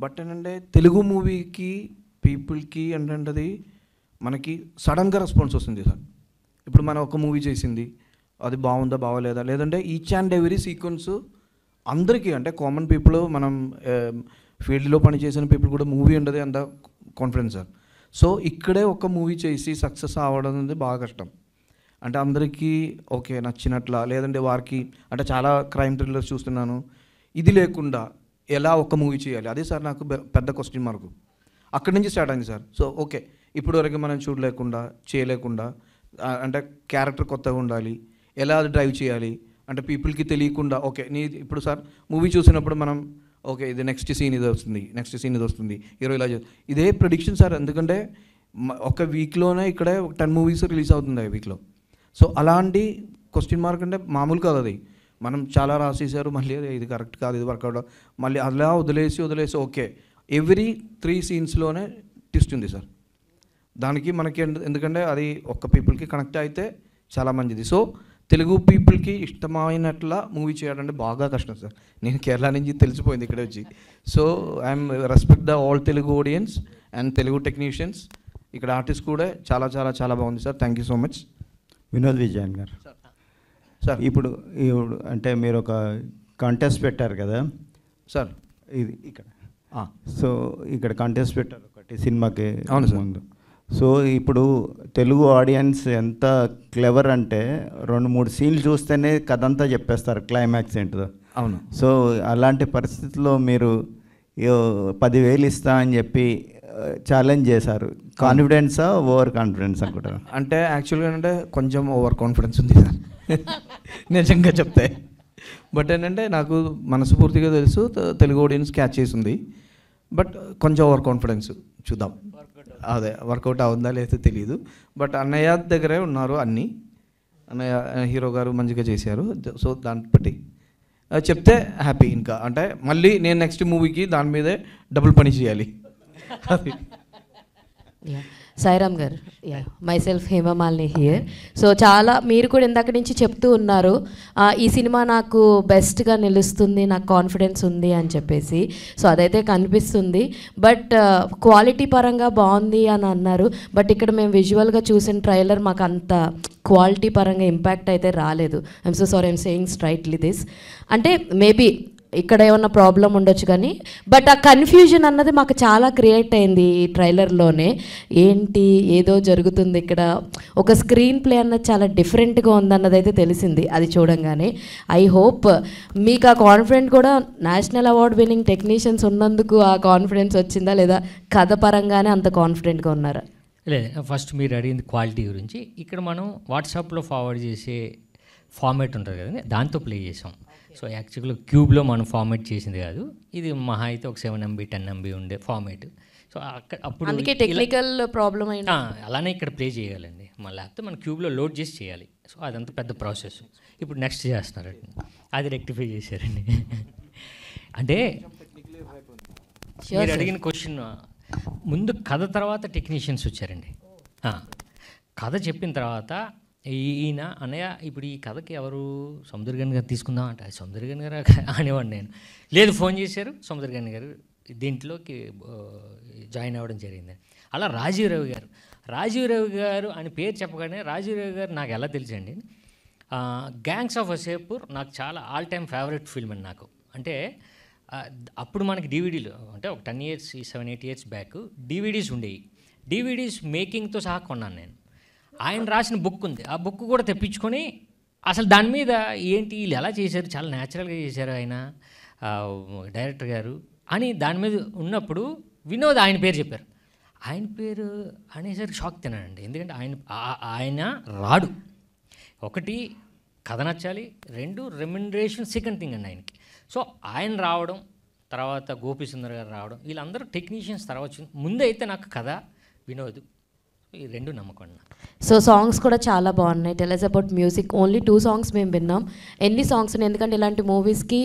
బట్ ఏంటంటే తెలుగు మూవీకి పీపుల్కి ఏంటంటే మనకి సడన్గా రెస్పాన్స్ వస్తుంది సార్. ఇప్పుడు మనం ఒక మూవీ చేసింది, అది బాగుందా బాగోలేదా, లేదంటే ఈచ్ అండ్ ఎవ్రీ సీక్వెన్స్ అందరికీ, అంటే కామన్ పీపుల్, మనం ఫీల్డ్లో పనిచేసిన పీపుల్ కూడా మూవీ ఉండదు అంత కాన్ఫిడెన్స్ సార్. సో ఇక్కడే ఒక మూవీ చేసి సక్సెస్ అవ్వడం అనేది బాగా కష్టం. అంటే అందరికీ ఓకే నచ్చినట్లా, లేదంటే వారికి, అంటే చాలా క్రైమ్ థ్రిల్లర్స్ చూస్తున్నాను, ఇది లేకుండా ఎలా ఒక మూవీ చేయాలి, అదే సార్ నాకు పెద్ద క్వశ్చన్ మార్కు. అక్కడి నుంచి స్టార్ట్ అయింది సార్. సో ఓకే ఇప్పుడు వరకు మనం చూడలేకుండా చేయలేకుండా, అంటే క్యారెక్టర్ కొత్తగా ఉండాలి, ఎలా అది డ్రైవ్ చేయాలి, అంటే పీపుల్కి తెలియకుండా ఓకే ఇప్పుడు సార్ మూవీ చూసినప్పుడు మనం ఓకే ఇది నెక్స్ట్ సీన్ ఇది వస్తుంది హీరో ఇలా ఇదే ప్రెడిక్షన్ సార్. ఎందుకంటే ఒక వీక్లోనే ఇక్కడ 10 movies రిలీజ్ అవుతుంది ఆ వీక్లో. సో అలాంటి క్వశ్చన్ మార్క్ అంటే మామూలు కాదు, అది మనం చాలా రాసేసారు, మళ్ళీ ఇది కరెక్ట్ కాదు, ఇది వర్కౌట్, మళ్ళీ అలా వదిలేసి ఓకే ఎవ్రీ 3 scenesలోనే ట్విస్ట్ ఉంది సార్. దానికి మనకి ఎందుకంటే అది ఒక్క పీపుల్కి కనెక్ట్ అయితే చాలా మంచిది. సో తెలుగు పీపుల్కి ఇష్టమైనట్లా మూవీ చేయడం బాగా కష్టం సార్. నేను కేరళ నుంచి తెలిసిపోయింది ఇక్కడ వచ్చి. So I'm respect the all Telugu audience and Telugu technicians. ఇక్కడ ఆర్టిస్ట్ కూడా చాలా చాలా చాలా బాగుంది sir. Thank you so much. Vinod Vijayan గారు సార్, ఇప్పుడు అంటే మీరు ఒక కాంటెస్ట్ పెట్టారు కదా సార్, ఇది ఇక్కడ. సో ఇక్కడ కాంటెస్ట్ పెట్టారు ఒకటి సినిమాకి ముందు. సో ఇప్పుడు తెలుగు ఆడియన్స్ ఎంత క్లెవర్ అంటే 2-3 సీన్లు చూస్తేనే కథ అంతా చెప్పేస్తారు, క్లైమాక్స్ ఏంటిదో. అవును. సో అలాంటి పరిస్థితుల్లో మీరు 10,000 ఇస్తా అని చెప్పి ఛాలెంజ్ చేశారు. కాన్ఫిడెన్సా ఓవర్ కాన్ఫిడెన్స్ అనుకుంటారు? అంటే యాక్చువల్గా అంటే కొంచెం ఓవర్ కాన్ఫిడెన్స్ ఉంది సార్ నిజంగా చెప్తే. బట్ ఏంటంటే నాకు మనస్ఫూర్తిగా తెలుసు తెలుగు ఆడియన్స్ క్యాచ్ చేసింది. బట్ కొంచెం ఓవర్ కాన్ఫిడెన్స్, చూద్దాం అదే వర్కౌట్ అవుతుందా లేదో తెలియదు. బట్ అన్నయ్య దగ్గరే ఉన్నారు అన్నీ, అన్నయ్య హీరో గారు మంచిగా చేశారు. సో దాన్ని బట్టి చెప్తే హ్యాపీ. ఇంకా అంటే మళ్ళీ నేను నెక్స్ట్ మూవీకి దాని మీదే డబుల్ పని చేయాలి. అది Sairam garu, myself Hemamalini here. So చాలా మీరు కూడా ఇందాక నుంచి చెప్తూ ఉన్నారు ఈ సినిమా నాకు బెస్ట్గా నిలుస్తుంది, నాకు కాన్ఫిడెన్స్ ఉంది అని చెప్పేసి. సో అదైతే కనిపిస్తుంది. బట్ క్వాలిటీ పరంగా బాగుంది అని అన్నారు. బట్ ఇక్కడ మేము విజువల్గా చూసిన ట్రైలర్ మాకు అంత క్వాలిటీ పరంగా ఇంపాక్ట్ అయితే రాలేదు. I'm so sorry, I'm saying straightly this. అంటే మేబీ ఇక్కడ ఏమన్నా ప్రాబ్లం ఉండొచ్చు కానీ బట్ ఆ కన్ఫ్యూజన్ అన్నది మాకు చాలా క్రియేట్ అయింది ఈ ట్రైలర్లోనే. ఏంటి ఏదో జరుగుతుంది ఇక్కడ, ఒక స్క్రీన్ ప్లే అన్నది చాలా డిఫరెంట్గా ఉందన్నది అయితే తెలిసింది అది చూడంగానే. ఐ హోప్ మీకు ఆ కాన్ఫిడెంట్ కూడా నేషనల్ అవార్డ్ విన్నింగ్ టెక్నీషియన్స్ ఉన్నందుకు ఆ కాన్ఫిడెన్స్ వచ్చిందా, లేదా కథ పరంగానే అంత కాన్ఫిడెంట్గా ఉన్నారా? లేదు, ఫస్ట్ మీరు అడిగింది క్వాలిటీ గురించి. ఇక్కడ మనం వాట్సాప్లో ఫార్వర్డ్ చేసే ఫార్మేట్ ఉంటుంది కదండి, దాంతో ప్లే చేసాం. సో యాక్చువల్గా క్యూబ్లో మనం ఫార్మేట్ చేసింది కాదు, ఇది మహా అయితే ఒక 7 MB 10 MB ఉండే ఫార్మేట్. సో అప్పుడు అందుకే టెక్నికల్ ప్రాబ్లం అయినా అలానే ఇక్కడ ప్లే చేయాలండి, మళ్ళీ లేకపోతే మనం క్యూబ్లో లోడ్ చేసి చేయాలి. సో అదంతా పెద్ద ప్రాసెస్. ఇప్పుడు నెక్స్ట్ చేస్తున్నారండి, అది రెక్టిఫై చేశారండి. అంటే మీరు అడిగిన క్వశ్చన్ ముందు కథ తర్వాత టెక్నీషియన్స్ వచ్చారండి. కథ చెప్పిన తర్వాత ఈయన అన్నయ్య ఇప్పుడు ఈ కథకి ఎవరు సముద్రగన్ గారు తీసుకుందాం అంటే సముద్రగన్ గారు అనేవాడు. నేను లేదు, ఫోన్ చేశారు, సముద్రగన్ గారు దీంట్లోకి జాయిన్ అవ్వడం జరిగింది. అలా రాజీవ్ రవి గారు అని పేరు చెప్పగానే రాజీవ్ రవి గారు నాకు ఎలా తెలుసండి, గ్యాంగ్స్ ఆఫ్ వసేపూర్ నాకు చాలా ఆల్ టైమ్ ఫేవరెట్ ఫిల్మ్ అండి నాకు. అంటే అప్పుడు మనకి డివిడీలు అంటే ఒక 10 years 7-8 years బ్యాక్ డివిడీస్ ఉండేవి. డివిడీస్ మేకింగ్తో సహా కొన్నాను నేను. ఆయన రాసిన బుక్ ఉంది, ఆ బుక్ కూడా తెప్పించుకొని అసలు దాని మీద ఏంటి వీళ్ళు ఎలా చేశారు, చాలా న్యాచురల్గా చేశారు ఆయన డైరెక్టర్ గారు అని దాని మీద ఉన్నప్పుడు వినోద్ ఆయన పేరు చెప్పారు. ఆయన పేరు అనేసరికి షాక్ తిన్నానండి. ఎందుకంటే ఆయన రాడు, ఒకటి కథ నచ్చాలి, 2 రెమ్యునరేషన్ సెకండ్ థింగ్ అండి ఆయనకి. సో ఆయన రావడం, తర్వాత గోపి సుందర్ గారు రావడం, వీళ్ళందరూ టెక్నీషియన్స్ తర్వాత వచ్చింది. ముందైతే నాకు కథ, వినోద్, ఈ 2 నమ్మకం. సో సాంగ్స్ కూడా చాలా బాగున్నాయి. Tell us about music. Only 2 songs మేము విన్నాం. ఎన్ని సాంగ్స్ ఉన్నాయి, ఎందుకంటే ఇలాంటి మూవీస్కి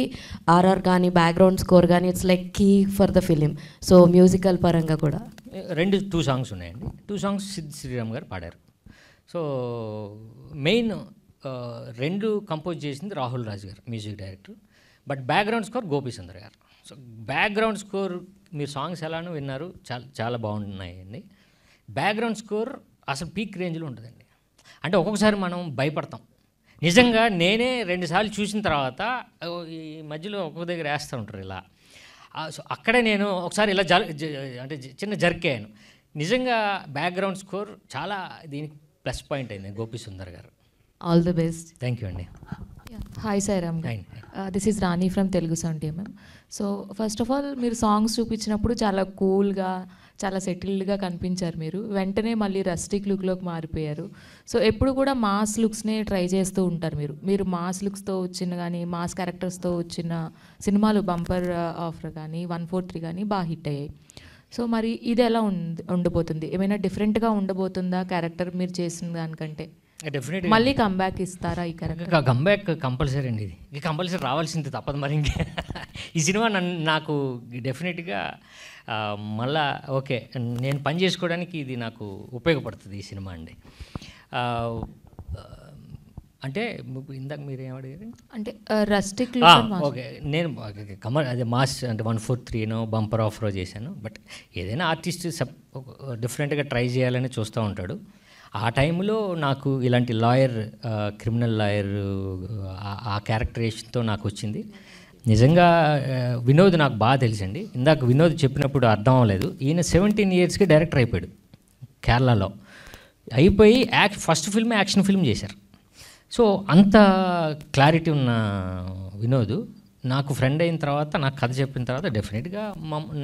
ఆర్ఆర్ కానీ బ్యాక్గ్రౌండ్ స్కోర్ కానీ it's like key for the film. So musical పరంగా కూడా 2 songs ఉన్నాయండి. 2 songs సిద్ శ్రీరామ్ గారు పాడారు. సో మెయిన్ 2 కంపోజ్ చేసింది రాహుల్ రాజ్ గారు, music director. But background score Gopi Sundar గారు. సో బ్యాక్గ్రౌండ్ స్కోర్ మీరు సాంగ్స్ ఎలానో విన్నారు, చాలా చాలా బాగున్నాయండి. బ్యాక్గ్రౌండ్ స్కోర్ అసలు పీక్ రేంజ్లో ఉంటుందండి. అంటే ఒక్కొక్కసారి మనం భయపడతాం. నిజంగా నేనే 2 సార్లు చూసిన తర్వాత ఈ మధ్యలో ఒక్కొక్క దగ్గర వేస్తూ ఉంటారు ఇలా. సో అక్కడే నేను ఒకసారి ఇలా అంటే చిన్న జర్కేను. నిజంగా బ్యాక్గ్రౌండ్ స్కోర్ చాలా దీనికి ప్లస్ పాయింట్ అయింది గోపి సుందర్ గారు. All the best. Thank you అండి. హాయ్ సాయిరామ్ గారు, this is Rani from Telugu sound team. So first of all మీరు సాంగ్స్ చూపించినప్పుడు చాలా కూల్గా, చాలా సెటిల్డ్గా కనిపించారు మీరు. వెంటనే మళ్ళీ రస్టిక్ లుక్లోకి మారిపోయారు. సో ఎప్పుడు కూడా మాస్ లుక్స్నే ట్రై చేస్తూ ఉంటారు మీరు మాస్ లుక్స్తో వచ్చిన కానీ మాస్ క్యారెక్టర్స్తో వచ్చిన సినిమాలు బంపర్ ఆఫర్ కానీ 143 కానీ బాగా హిట్ అయ్యాయి. సో మరి ఇది ఎలా ఉండబోతుంది, ఏమైనా డిఫరెంట్గా ఉండబోతుందా క్యారెక్టర్ మీరు చేసిన దానికంటే? డెఫినెట్గా మళ్ళీ కంబ్యాక్ ఇస్తారా ఈ క్యారెక్టర్? కంబ్యాక్ కంపల్సరీ అండి, ఇది కంపల్సరీ రావాల్సింది, తప్పదు మరి. ఇంకా ఈ సినిమా నాకు డెఫినెట్గా మళ్ళా ఓకే నేను పని చేసుకోవడానికి ఇది నాకు ఉపయోగపడుతుంది ఈ సినిమా అండి. అంటే ఇందాక మీరు ఏమడిగారు అంటే రస్టిక్ ఓకే, నేను అదే మాస్ అంటే 143 బంపర్ ఆఫర్ చేశాను. బట్ ఏదైనా ఆర్టిస్ట్ డిఫరెంట్గా ట్రై చేయాలని చూస్తూ ఉంటాడు. ఆ టైంలో నాకు ఇలాంటి లాయర్, క్రిమినల్ లాయర్ ఆ క్యారెక్టరేషన్తో నాకు వచ్చింది. నిజంగా వినోద్ నాకు బాగా తెలుసండి. ఇందాక వినోద్ చెప్పినప్పుడు అర్థం అవ్వలేదు, ఈయన 17 yearsకి డైరెక్టర్ అయిపోయాడు కేరళలో. అయిపోయి ఫస్ట్ ఫిల్మ్ యాక్షన్ ఫిల్మ్ చేశారు. సో అంత క్లారిటీ ఉన్న వినోద్ నాకు ఫ్రెండ్ అయిన తర్వాత నాకు కథ చెప్పిన తర్వాత డెఫినెట్గా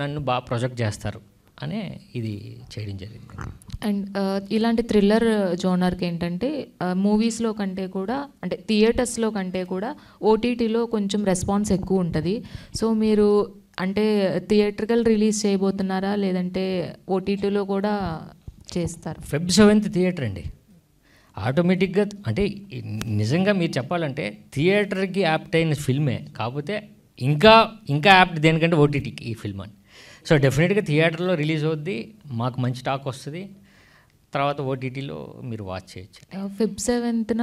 నన్ను బాగా ప్రొజెక్ట్ చేస్తారు అనే ఇది చేయడం జరిగింది. అండ్ ఇలాంటి థ్రిల్లర్ జోనర్కి ఏంటంటే మూవీస్లో కంటే కూడా అంటే థియేటర్స్లో కంటే కూడా ఓటీటీలో కొంచెం రెస్పాన్స్ ఎక్కువ ఉంటుంది. సో మీరు అంటే థియేటర్కల్ రిలీజ్ చేయబోతున్నారా లేదంటే ఓటీటీలో కూడా చేస్తారు? Feb 7th థియేటర్ అండి. ఆటోమేటిక్గా అంటే నిజంగా మీరు చెప్పాలంటే థియేటర్కి యాప్ట్ అయిన ఫిల్మే, కాకపోతే ఇంకా యాప్ట్ దేనికంటే ఓటీటీకి ఈ ఫిల్మ్ అని. సో డెఫినెట్గా థియేటర్లో రిలీజ్ అవుద్ది, మాకు మంచి టాక్ వస్తుంది, తర్వాత ఓటీటీలో మీరు వాచ్ చేయొచ్చు. Feb 7th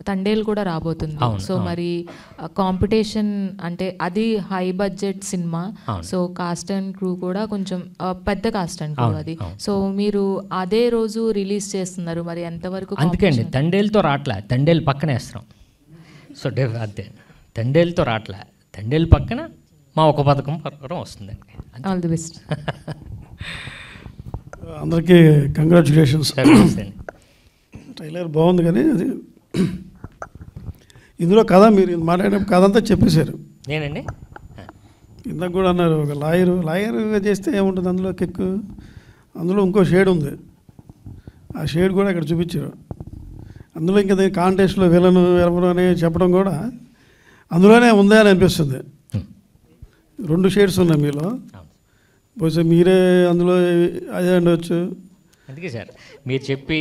తండేల్ కూడా రాబోతుంది. అవును, సో అవును. మరి కాంపిటీషన్ అంటే అది హై బడ్జెట్ సినిమా. అవును. సో కాస్ట్ అండ్ క్రూ కూడా కొంచెం పెద్ద కాస్ట్ అండ్ క్రూ అవును, అది. అవును. సో మీరు అదే రోజు రిలీజ్ చేస్తున్నారు, మరి ఎంతవరకు? అందుకే అండి తండేల్తో రాట్లే, తండేల్ పక్కన వేస్తున్నాం. సో అంతే, తండేల్తో రాట్లే, తండేల్ పక్కన మా ఒక పథకం ప్రకారం వస్తుందండి. All the best. అందరికీ కంగ్రాచులేషన్స్. ట్రైలర్ బాగుంది, కానీ అది ఇందులో కథ మీరు మాట్లాడిన కథ అంతా చెప్పేశారు. నేనండి ఇందాక కూడా అన్నారు ఒక లాయర్గా చేస్తే ఏముంటుంది అందులో కిక్, అందులో ఇంకో షేడ్ ఉంది, ఆ షేడ్ కూడా ఇక్కడ చూపించారు. అందులో ఇంకా కాంటెస్ట్లో విలను ఎవరు అని చెప్పడం కూడా అందులోనే ఉందా అని అనిపిస్తుంది. 2 షేడ్స్ ఉన్నాయి మీలో, బహుశా మీరే అందులో అదే ఉండవచ్చు. అందుకే సార్ మీరు చెప్పి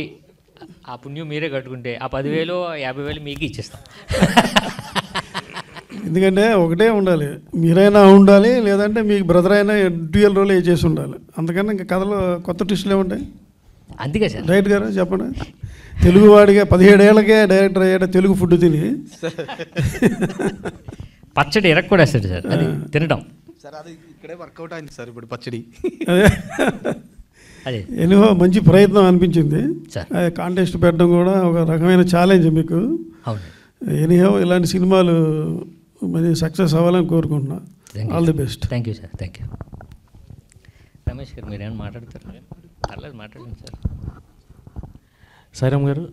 ఆ పుణ్యం మీరే కట్టుకుంటే ఆ 10,000 50,000 మీకు ఇచ్చేస్తాం. ఎందుకంటే ఒకటే ఉండాలి, మీరైనా ఉండాలి, లేదంటే మీకు బ్రదర్ అయినా డ్యూయల్ రోల్ చేసి ఉండాలి. అందుకని ఇంకా కథలో కొత్త ట్విస్టులు ఏముంటాయి? అందుకే సార్ రైట్ గారు చెప్పండి. తెలుగువాడిగా 17 ఏళ్ళకే డైరెక్టర్ అయ్యాడు, తెలుగు ఫుడ్ తిని పచ్చడి ఎరక్కూడేస్తాడు సార్, అది తినడం. సార్ అది ఇక్కడే వర్కౌట్ అయింది సార్ ఇప్పుడు పచ్చడి. అదే ఎనివో మంచి ప్రయత్నం అనిపించింది. కాంటెస్ట్ పెట్టడం కూడా ఒక రకమైన ఛాలెంజ్ మీకు. ఎనీహో ఇలాంటి సినిమాలు మంచి సక్సెస్ అవ్వాలని కోరుకుంటున్నా. All the best. Thank you sir. Thank you. Ramesh గారు మీరు ఏమైనా మాట్లాడతారు? పర్లేదు మాట్లాడండి సార్. సాయిరామ్ గారు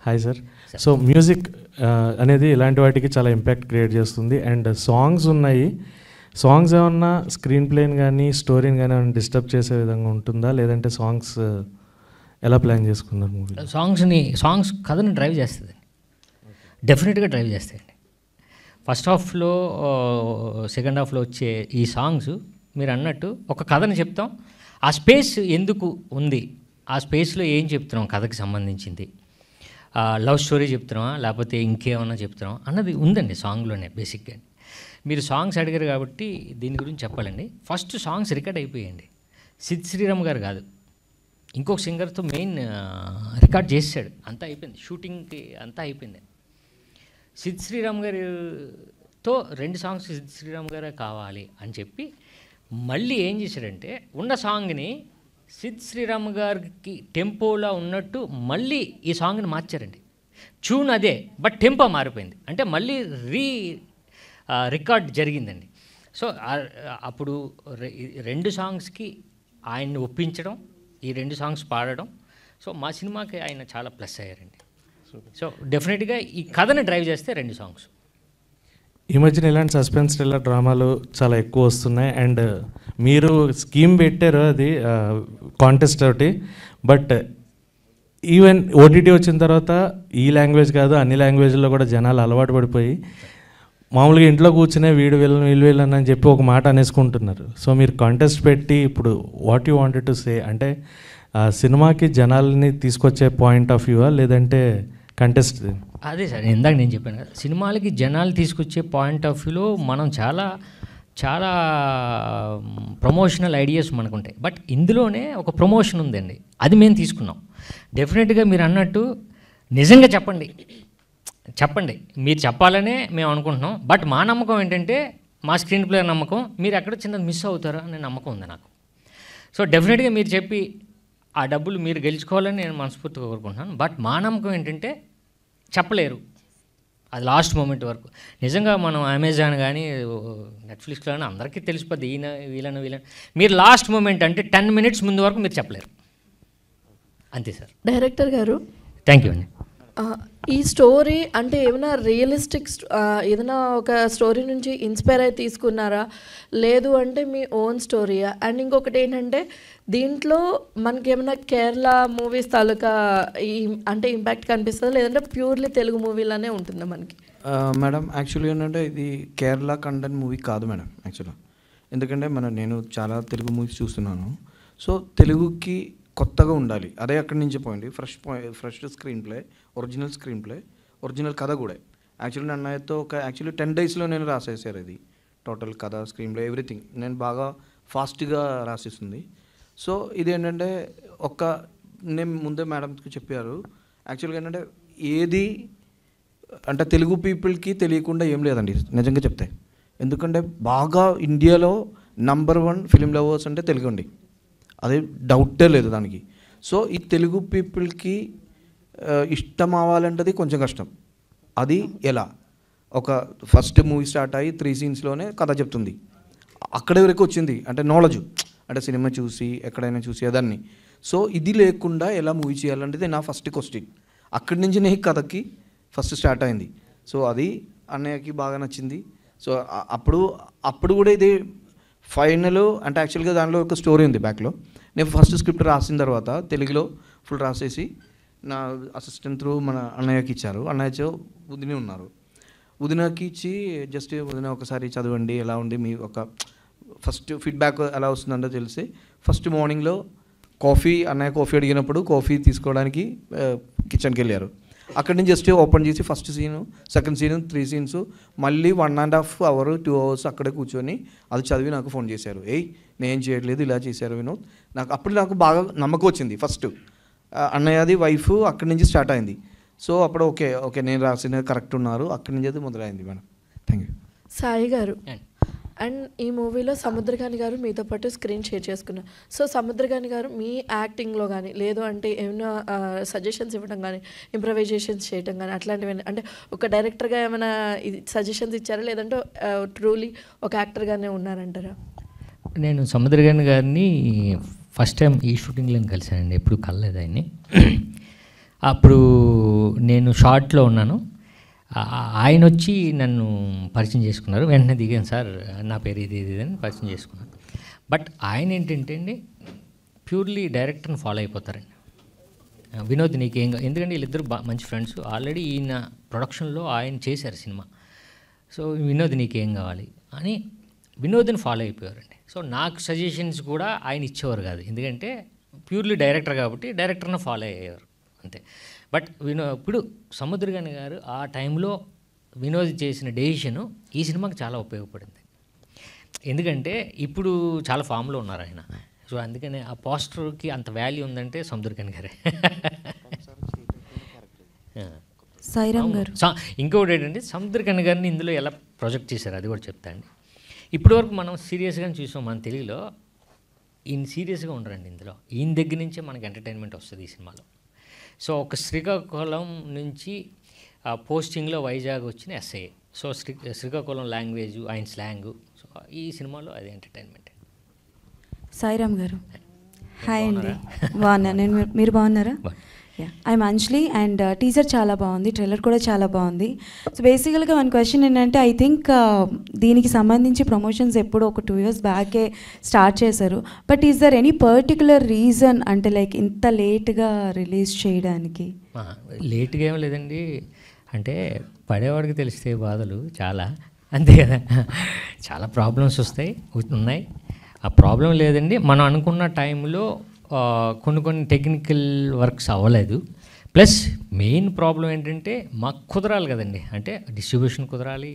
హాయ్ సార్. సో మ్యూజిక్ అనేది ఇలాంటి వాటికి చాలా ఇంపాక్ట్ క్రియేట్ చేస్తుంది. అండ్ సాంగ్స్ ఉన్నాయి, సాంగ్స్ ఏమన్నా స్క్రీన్ ప్లేని కానీ స్టోరీని కానీ ఏమైనా డిస్టర్బ్ చేసే విధంగా ఉంటుందా, లేదంటే సాంగ్స్ ఎలా ప్లాన్ చేసుకున్నారు మూవీ? సాంగ్స్ కథను డ్రైవ్ చేస్తుంది, డెఫినెట్గా డ్రైవ్ చేస్తాయండి. ఫస్ట్ హాఫ్లో సెకండ్ హాఫ్లో వచ్చే ఈ సాంగ్స్ మీరు అన్నట్టు ఒక కథను చెప్తాం, ఆ స్పేస్ ఎందుకు ఉంది, ఆ స్పేస్లో ఏం చెప్తున్నాం కథకి సంబంధించింది, లవ్ స్టోరీ చెప్తున్నామా లేకపోతే ఇంకేమన్నా చెప్తున్నాం అన్నది ఉందండి సాంగ్లోనే బేసిక్గా. మీరు సాంగ్స్ అడిగారు కాబట్టి దీని గురించి చెప్పాలండి. ఫస్ట్ సాంగ్స్ రికార్డ్ అయిపోయాయండి. సిద్ శ్రీరామ్ గారు కాదు, ఇంకొక సింగర్తో మెయిన్ రికార్డ్ చేసాడు, అంతా అయిపోయింది, షూటింగ్కి అంతా అయిపోయింది. సిద్ శ్రీరామ్ గారితో 2 సాంగ్స్ సిద్ శ్రీరామ్ గారే కావాలి అని చెప్పి మళ్ళీ ఏం చేశాడంటే ఉన్న సాంగ్ని సిద్ శ్రీరామ్ గారికి టెంపోలా ఉన్నట్టు మళ్ళీ ఈ సాంగ్ని మార్చారండి. ట్యూన్ అదే బట్ టెంపో మారిపోయింది, అంటే మళ్ళీ రికార్డ్ జరిగిందండి. సో అప్పుడు 2 సాంగ్స్కి ఆయన్ని ఒప్పించడం, ఈ 2 సాంగ్స్ పాడడం, సో మా సినిమాకి ఆయన చాలా ప్లస్ అయ్యారండి. సో డెఫినెట్గా ఈ కథని డ్రైవ్ చేస్తే 2 సాంగ్స్. ఈ మధ్యన ఇలాంటి సస్పెన్స్ థ్రిల్లర్ డ్రామాలు చాలా ఎక్కువ వస్తున్నాయి. అండ్ మీరు స్కీమ్ పెట్టారు అది కాంటెస్ట్ ఒకటి, బట్ ఈవెన్ ఓటీటీ వచ్చిన తర్వాత ఈ లాంగ్వేజ్ కాదు అన్ని లాంగ్వేజ్లో కూడా జనాలు అలవాటు పడిపోయి మామూలుగా ఇంట్లో కూర్చునే వీడు వీళ్ళు అని చెప్పి ఒక మాట అనేసుకుంటున్నారు. సో మీరు కాంటెస్ట్ పెట్టి ఇప్పుడు what you wanted to say, అంటే సినిమాకి జనాల్ని తీసుకొచ్చే పాయింట్ ఆఫ్ వ్యూవా లేదంటే కంటెస్ట్? అదే సార్ ఇందాక నేను చెప్పాను కదా, సినిమాలకి జనాలు తీసుకొచ్చే పాయింట్ ఆఫ్ వ్యూలో మనం చాలా చాలా ప్రమోషనల్ ఐడియాస్ మనకు ఉంటాయి, బట్ ఇందులోనే ఒక ప్రమోషన్ ఉందండి, అది మేము తీసుకున్నాం. డెఫినెట్గా మీరు అన్నట్టు నిజంగా చెప్పండి, మీరు చెప్పాలనే మేము అనుకుంటున్నాం. బట్ మా నమ్మకం ఏంటంటే మా స్క్రీన్ ప్లే నమ్మకం, మీరు ఎక్కడ చిన్నది మిస్ అవుతారో అనే నమ్మకం ఉంది నాకు. సో డెఫినెట్గా మీరు చెప్పి ఆ డబ్బులు మీరు గెలుచుకోవాలని నేను మనస్ఫూర్తిగా కోరుకుంటున్నాను. బట్ మా నమ్మకం ఏంటంటే చెప్పలేరు, అది లాస్ట్ మూమెంట్ వరకు. నిజంగా మనం అమెజాన్ కానీ నెట్ఫ్లిక్స్లో కానీ అందరికీ తెలిసిపోద్ది ఈయన వీళ్ళని. మీరు లాస్ట్ మూమెంట్ అంటే 10 minutes ముందు వరకు మీరు చెప్పలేరు, అంతే సార్. డైరెక్టర్ గారు థ్యాంక్ యూ అండి. ఈ స్టోరీ అంటే ఏమైనా రియలిస్టిక్ ఏదైనా ఒక స్టోరీ నుంచి ఇన్స్పైర్ అయి తీసుకున్నారా, లేదు అంటే మీ ఓన్ స్టోరీయా? అండ్ ఇంకొకటి ఏంటంటే దీంట్లో మనకి ఏమైనా కేరళ మూవీస్ తాలూకా అంటే ఇంపాక్ట్ కనిపిస్తుందా, లేదంటే ప్యూర్లీ తెలుగు మూవీలానే ఉంటుందా మనకి? మేడం యాక్చువల్లీ ఏంటంటే ఇది కేరళ కంటెంట్ మూవీ కాదు మేడం యాక్చువల్గా. ఎందుకంటే నేను చాలా తెలుగు మూవీస్ చూస్తున్నాను. సో తెలుగుకి కొత్తగా ఉండాలి, అదే అక్కడి నుంచి పోయింది. Fresh screen play, original screen play, original కథ కూడా. యాక్చువల్లీ అన్నయ్యతో ఒక 10 daysలో నేను రాసేసారు ఇది టోటల్ కథ, స్క్రీన్ ప్లే, ఎవ్రీథింగ్. నేను బాగా ఫాస్ట్గా రాసిస్తుంది. సో ఇది ఏంటంటే నేను ముందే మేడంకి చెప్పారు యాక్చువల్గా ఏంటంటే ఏది అంటే తెలుగు పీపుల్కి తెలియకుండా ఏం లేదండి నిజంగా చెప్తే. ఎందుకంటే బాగా ఇండియాలో నంబర్ 1 ఫిలిం లవర్స్ అంటే తెలుగు అండి, అదే డౌటే లేదు దానికి. సో ఈ తెలుగు పీపుల్కి ఇష్టం అవ్వాలంటది కొంచెం కష్టం. అది ఎలా? ఒక ఫస్ట్ మూవీ స్టార్ట్ అయ్యి 3 scenesలోనే కథ చెప్తుంది. అక్కడే వరకు వచ్చింది అంటే నాలెడ్జ్, అంటే సినిమా చూసి ఎక్కడైనా చూసి అదాన్ని. సో ఇది లేకుండా ఎలా మూవీ చేయాలంటే నా ఫస్ట్ క్వశ్చన్. అక్కడి నుంచి నేను కథకి ఫస్ట్ స్టార్ట్ అయింది. సో అది అన్నయ్యకి బాగా నచ్చింది. సో అప్పుడు కూడా ఇది ఫైనల్ అంటే యాక్చువల్గా దానిలో ఒక స్టోరీ ఉంది బ్యాక్లో. నేను ఫస్ట్ స్క్రిప్ట్ రాసిన తర్వాత తెలుగులో ఫుల్ రాసేసి నా అసిస్టెంట్ త్రూ మన అన్నయ్యకి ఇచ్చారు. అన్నయ్య ఉదిన ఉన్నారు, ఉదినకి ఇచ్చి జస్ట్ ఉదిన ఒకసారి చదవండి ఎలా ఉంది మీ ఒక ఫస్ట్ ఫీడ్బ్యాక్ ఎలా వస్తుందంటే తెలిసి ఫస్ట్ మార్నింగ్లో అన్నయ్య కాఫీ అడిగినప్పుడు కాఫీ తీసుకోవడానికి కిచెన్కి వెళ్ళారు. అక్కడి నుంచి జస్ట్ ఓపెన్ చేసి first scene, second scene, 3 scenes మళ్ళీ 1.5 hour 2 hours అక్కడే కూర్చొని అది చదివి నాకు ఫోన్ చేశారు. నేను చేయట్లేదు ఇలా చేశారు వినోద్. నాకు బాగా నమ్మకం వచ్చింది. ఫస్ట్ అన్నయ్యది వైఫ్ అక్కడి నుంచి స్టార్ట్ అయింది. సో అప్పుడు ఓకే నేను రాసిన కరెక్ట్ ఉన్నారు, అక్కడి నుంచి అది మొదలైంది మేడం. Thank you. సాయి గారు, అండ్ ఈ మూవీలో సముద్రకాని గారు మీతో పాటు స్క్రీన్ షేర్ చేసుకున్నారు. సో సముద్రకాని గారు మీ యాక్టింగ్లో కానీ లేదు అంటే ఏమైనా సజెషన్స్ ఇవ్వడం కానీ, ఇంప్రవైజేషన్స్ చేయడం కానీ అట్లాంటివి అంటే ఒక డైరెక్టర్గా ఏమైనా సజెషన్స్ ఇచ్చారా, లేదంటే ట్రూలీ ఒక యాక్టర్గానే ఉన్నారంటారా? నేను సముద్రకాని గారిని ఫస్ట్ టైం ఈ షూటింగ్లో కలిశానండి, ఎప్పుడు కలలేదు ఆయన్ని. అప్పుడు నేను షార్ట్లో ఉన్నాను, ఆయన వచ్చి నన్ను పరిచయం చేసుకున్నారు. వెంటనే దిగాను, సార్ నా పేరు ఇది అని పరిచయం చేసుకున్నాను. బట్ ఆయన ఏంటంటే అండి ప్యూర్లీ డైరెక్టర్ని ఫాలో అయిపోతారండి. వినోద్ నీకేం, ఎందుకంటే వీళ్ళిద్దరు మంచి ఫ్రెండ్స్, ఆల్రెడీ ఈయన ప్రొడక్షన్లో ఆయన చేశారు సినిమా. సో వినోద్ నీకేం కావాలి అని వినోద్ని ఫాలో అయిపోయారండి. సో నాకు సజెషన్స్ కూడా ఆయన ఇచ్చేవారు కాదు, ఎందుకంటే ప్యూర్లీ డైరెక్టర్ కాబట్టి డైరెక్టర్ని ఫాలో అయ్యేవారు అంతే. బట్ ఇప్పుడు సముద్రకాని గారు ఆ టైంలో వినోద్ చేసిన డెసిషను ఈ సినిమాకి చాలా ఉపయోగపడింది. ఎందుకంటే ఇప్పుడు చాలా ఫామ్లో ఉన్నారు ఆయన. సో అందుకని ఆ పోస్టర్కి అంత వాల్యూ ఉందంటే సముద్రకాని గారే. సాయిరామ్ గారు, ఇంకొకటి ఏంటంటే సముద్రకాని గారిని ఇందులో ఎలా ప్రొజెక్ట్ చేశారు అది కూడా చెప్తా అండి. ఇప్పటివరకు మనం సీరియస్గా చూసాం మన తెలుగులో, ఈయన సీరియస్గా ఉండరండి ఇందులో. ఈయన దగ్గర నుంచే మనకి ఎంటర్టైన్మెంట్ వస్తుంది ఈ సినిమాలో. సో ఒక శ్రీకాకుళం నుంచి పోస్టింగ్లో వైజాగ్ వచ్చిన ఎస్ఐ. సో శ్రీకాకుళం లాంగ్వేజ్, ఆయన స్లాంగ్, సో ఈ సినిమాలో అది ఎంటర్టైన్మెంట్. సాయిరామ్ గారు, హాయ్ అండి, బాగున్నా నేను, మీరు బాగున్నారా? ఐఎమ్ అంజలి అండ్ టీజర్ చాలా బాగుంది, ట్రైలర్ కూడా చాలా బాగుంది. సో బేసికల్గా మన క్వశ్చన్ ఏంటంటే, ఐ థింక్ దీనికి సంబంధించి ప్రమోషన్స్ ఎప్పుడు ఒక 2 years బ్యాకే స్టార్ట్ చేశారు. But is there any particular reason అంటే లైక్ ఇంత లేట్గా రిలీజ్ చేయడానికి? లేట్గా ఏం లేదండి, అంటే పడేవాడికి తెలిస్తే బాధలు చాలా, అంతే కదా. చాలా ప్రాబ్లమ్స్ ఉన్నాయి. ఆ ప్రాబ్లం లేదండి, మనం అనుకున్న టైంలో కొన్ని టెక్నికల్ వర్క్స్ అవ్వలేదు. ప్లస్ మెయిన్ ప్రాబ్లం ఏంటంటే మాకు కుదరాలి కదండి, అంటే డిస్ట్రిబ్యూషన్ కుదరాలి,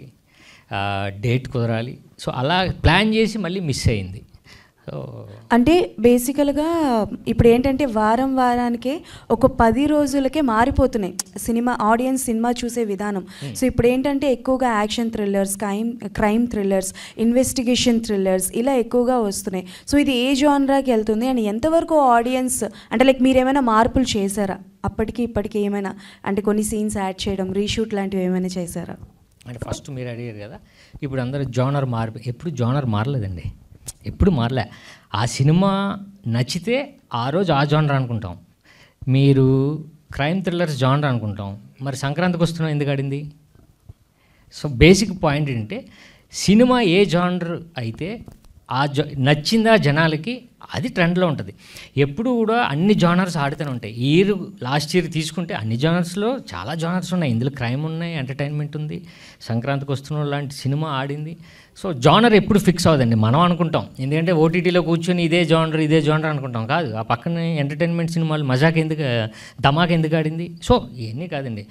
డేట్ కుదరాలి. సో అలా ప్లాన్ చేసి మళ్ళీ మిస్ అయింది. సో అంటే బేసికల్గా ఇప్పుడు ఏంటంటే వారానికే ఒక 10 రోజులకే మారిపోతున్నాయి ఆడియన్స్ సినిమా చూసే విధానం. సో ఇప్పుడు ఏంటంటే ఎక్కువగా action thrillers, crime thrillers, investigation thrillers ఇలా ఎక్కువగా వస్తున్నాయి. సో ఇది ఏ జానరాకి వెళ్తుంది అండ్ ఎంతవరకు ఆడియన్స్ అంటే లైక్ మీరు ఏమైనా మార్పులు చేశారా అప్పటికి ఇప్పటికి? ఏమైనా అంటే కొన్ని సీన్స్ యాడ్ చేయడం, రీషూట్ లాంటివి ఏమైనా చేశారా? అంటే ఫస్ట్ మీరు అడిగారు కదా, ఇప్పుడు అందరూ జానర్ ఎప్పుడు జానర్ మారలేదండి, ఎప్పుడు మారలే. ఆ సినిమా నచ్చితే ఆ రోజు ఆ జానర్ అనుకుంటాం. మీరు క్రైమ్ థ్రిల్లర్స్ జానర్ అనుకుంటాం, మరి సంక్రాంతికి వస్తున్నాం ఎందుకు ఆడింది? సో బేసిక్ పాయింట్ ఏంటంటే సినిమా ఏ జానర్ అయితే నచ్చిందా జనాలకి అది ట్రెండ్లో ఉంటుంది. ఎప్పుడు కూడా అన్ని జానర్స్ ఆడుతూనే ఉంటాయి. లాస్ట్ ఇయర్ తీసుకుంటే అన్ని జానర్స్లో చాలా జానర్స్ ఉన్నాయి. ఇందులో క్రైమ్ ఉన్నాయి, ఎంటర్టైన్మెంట్ ఉంది, సంక్రాంతికి వస్తున్న లాంటి సినిమా ఆడింది. సో జానర్ ఎప్పుడు ఫిక్స్ అవ్వదండి, మనం అనుకుంటాం. ఎందుకంటే ఓటీటీలో కూర్చొని ఇదే జానర్ అనుకుంటాం. కాదు, ఆ పక్కన ఎంటర్టైన్మెంట్ సినిమాలు ధమాక్ ఎందుకు ఆడింది? సో ఇవన్నీ కాదండి,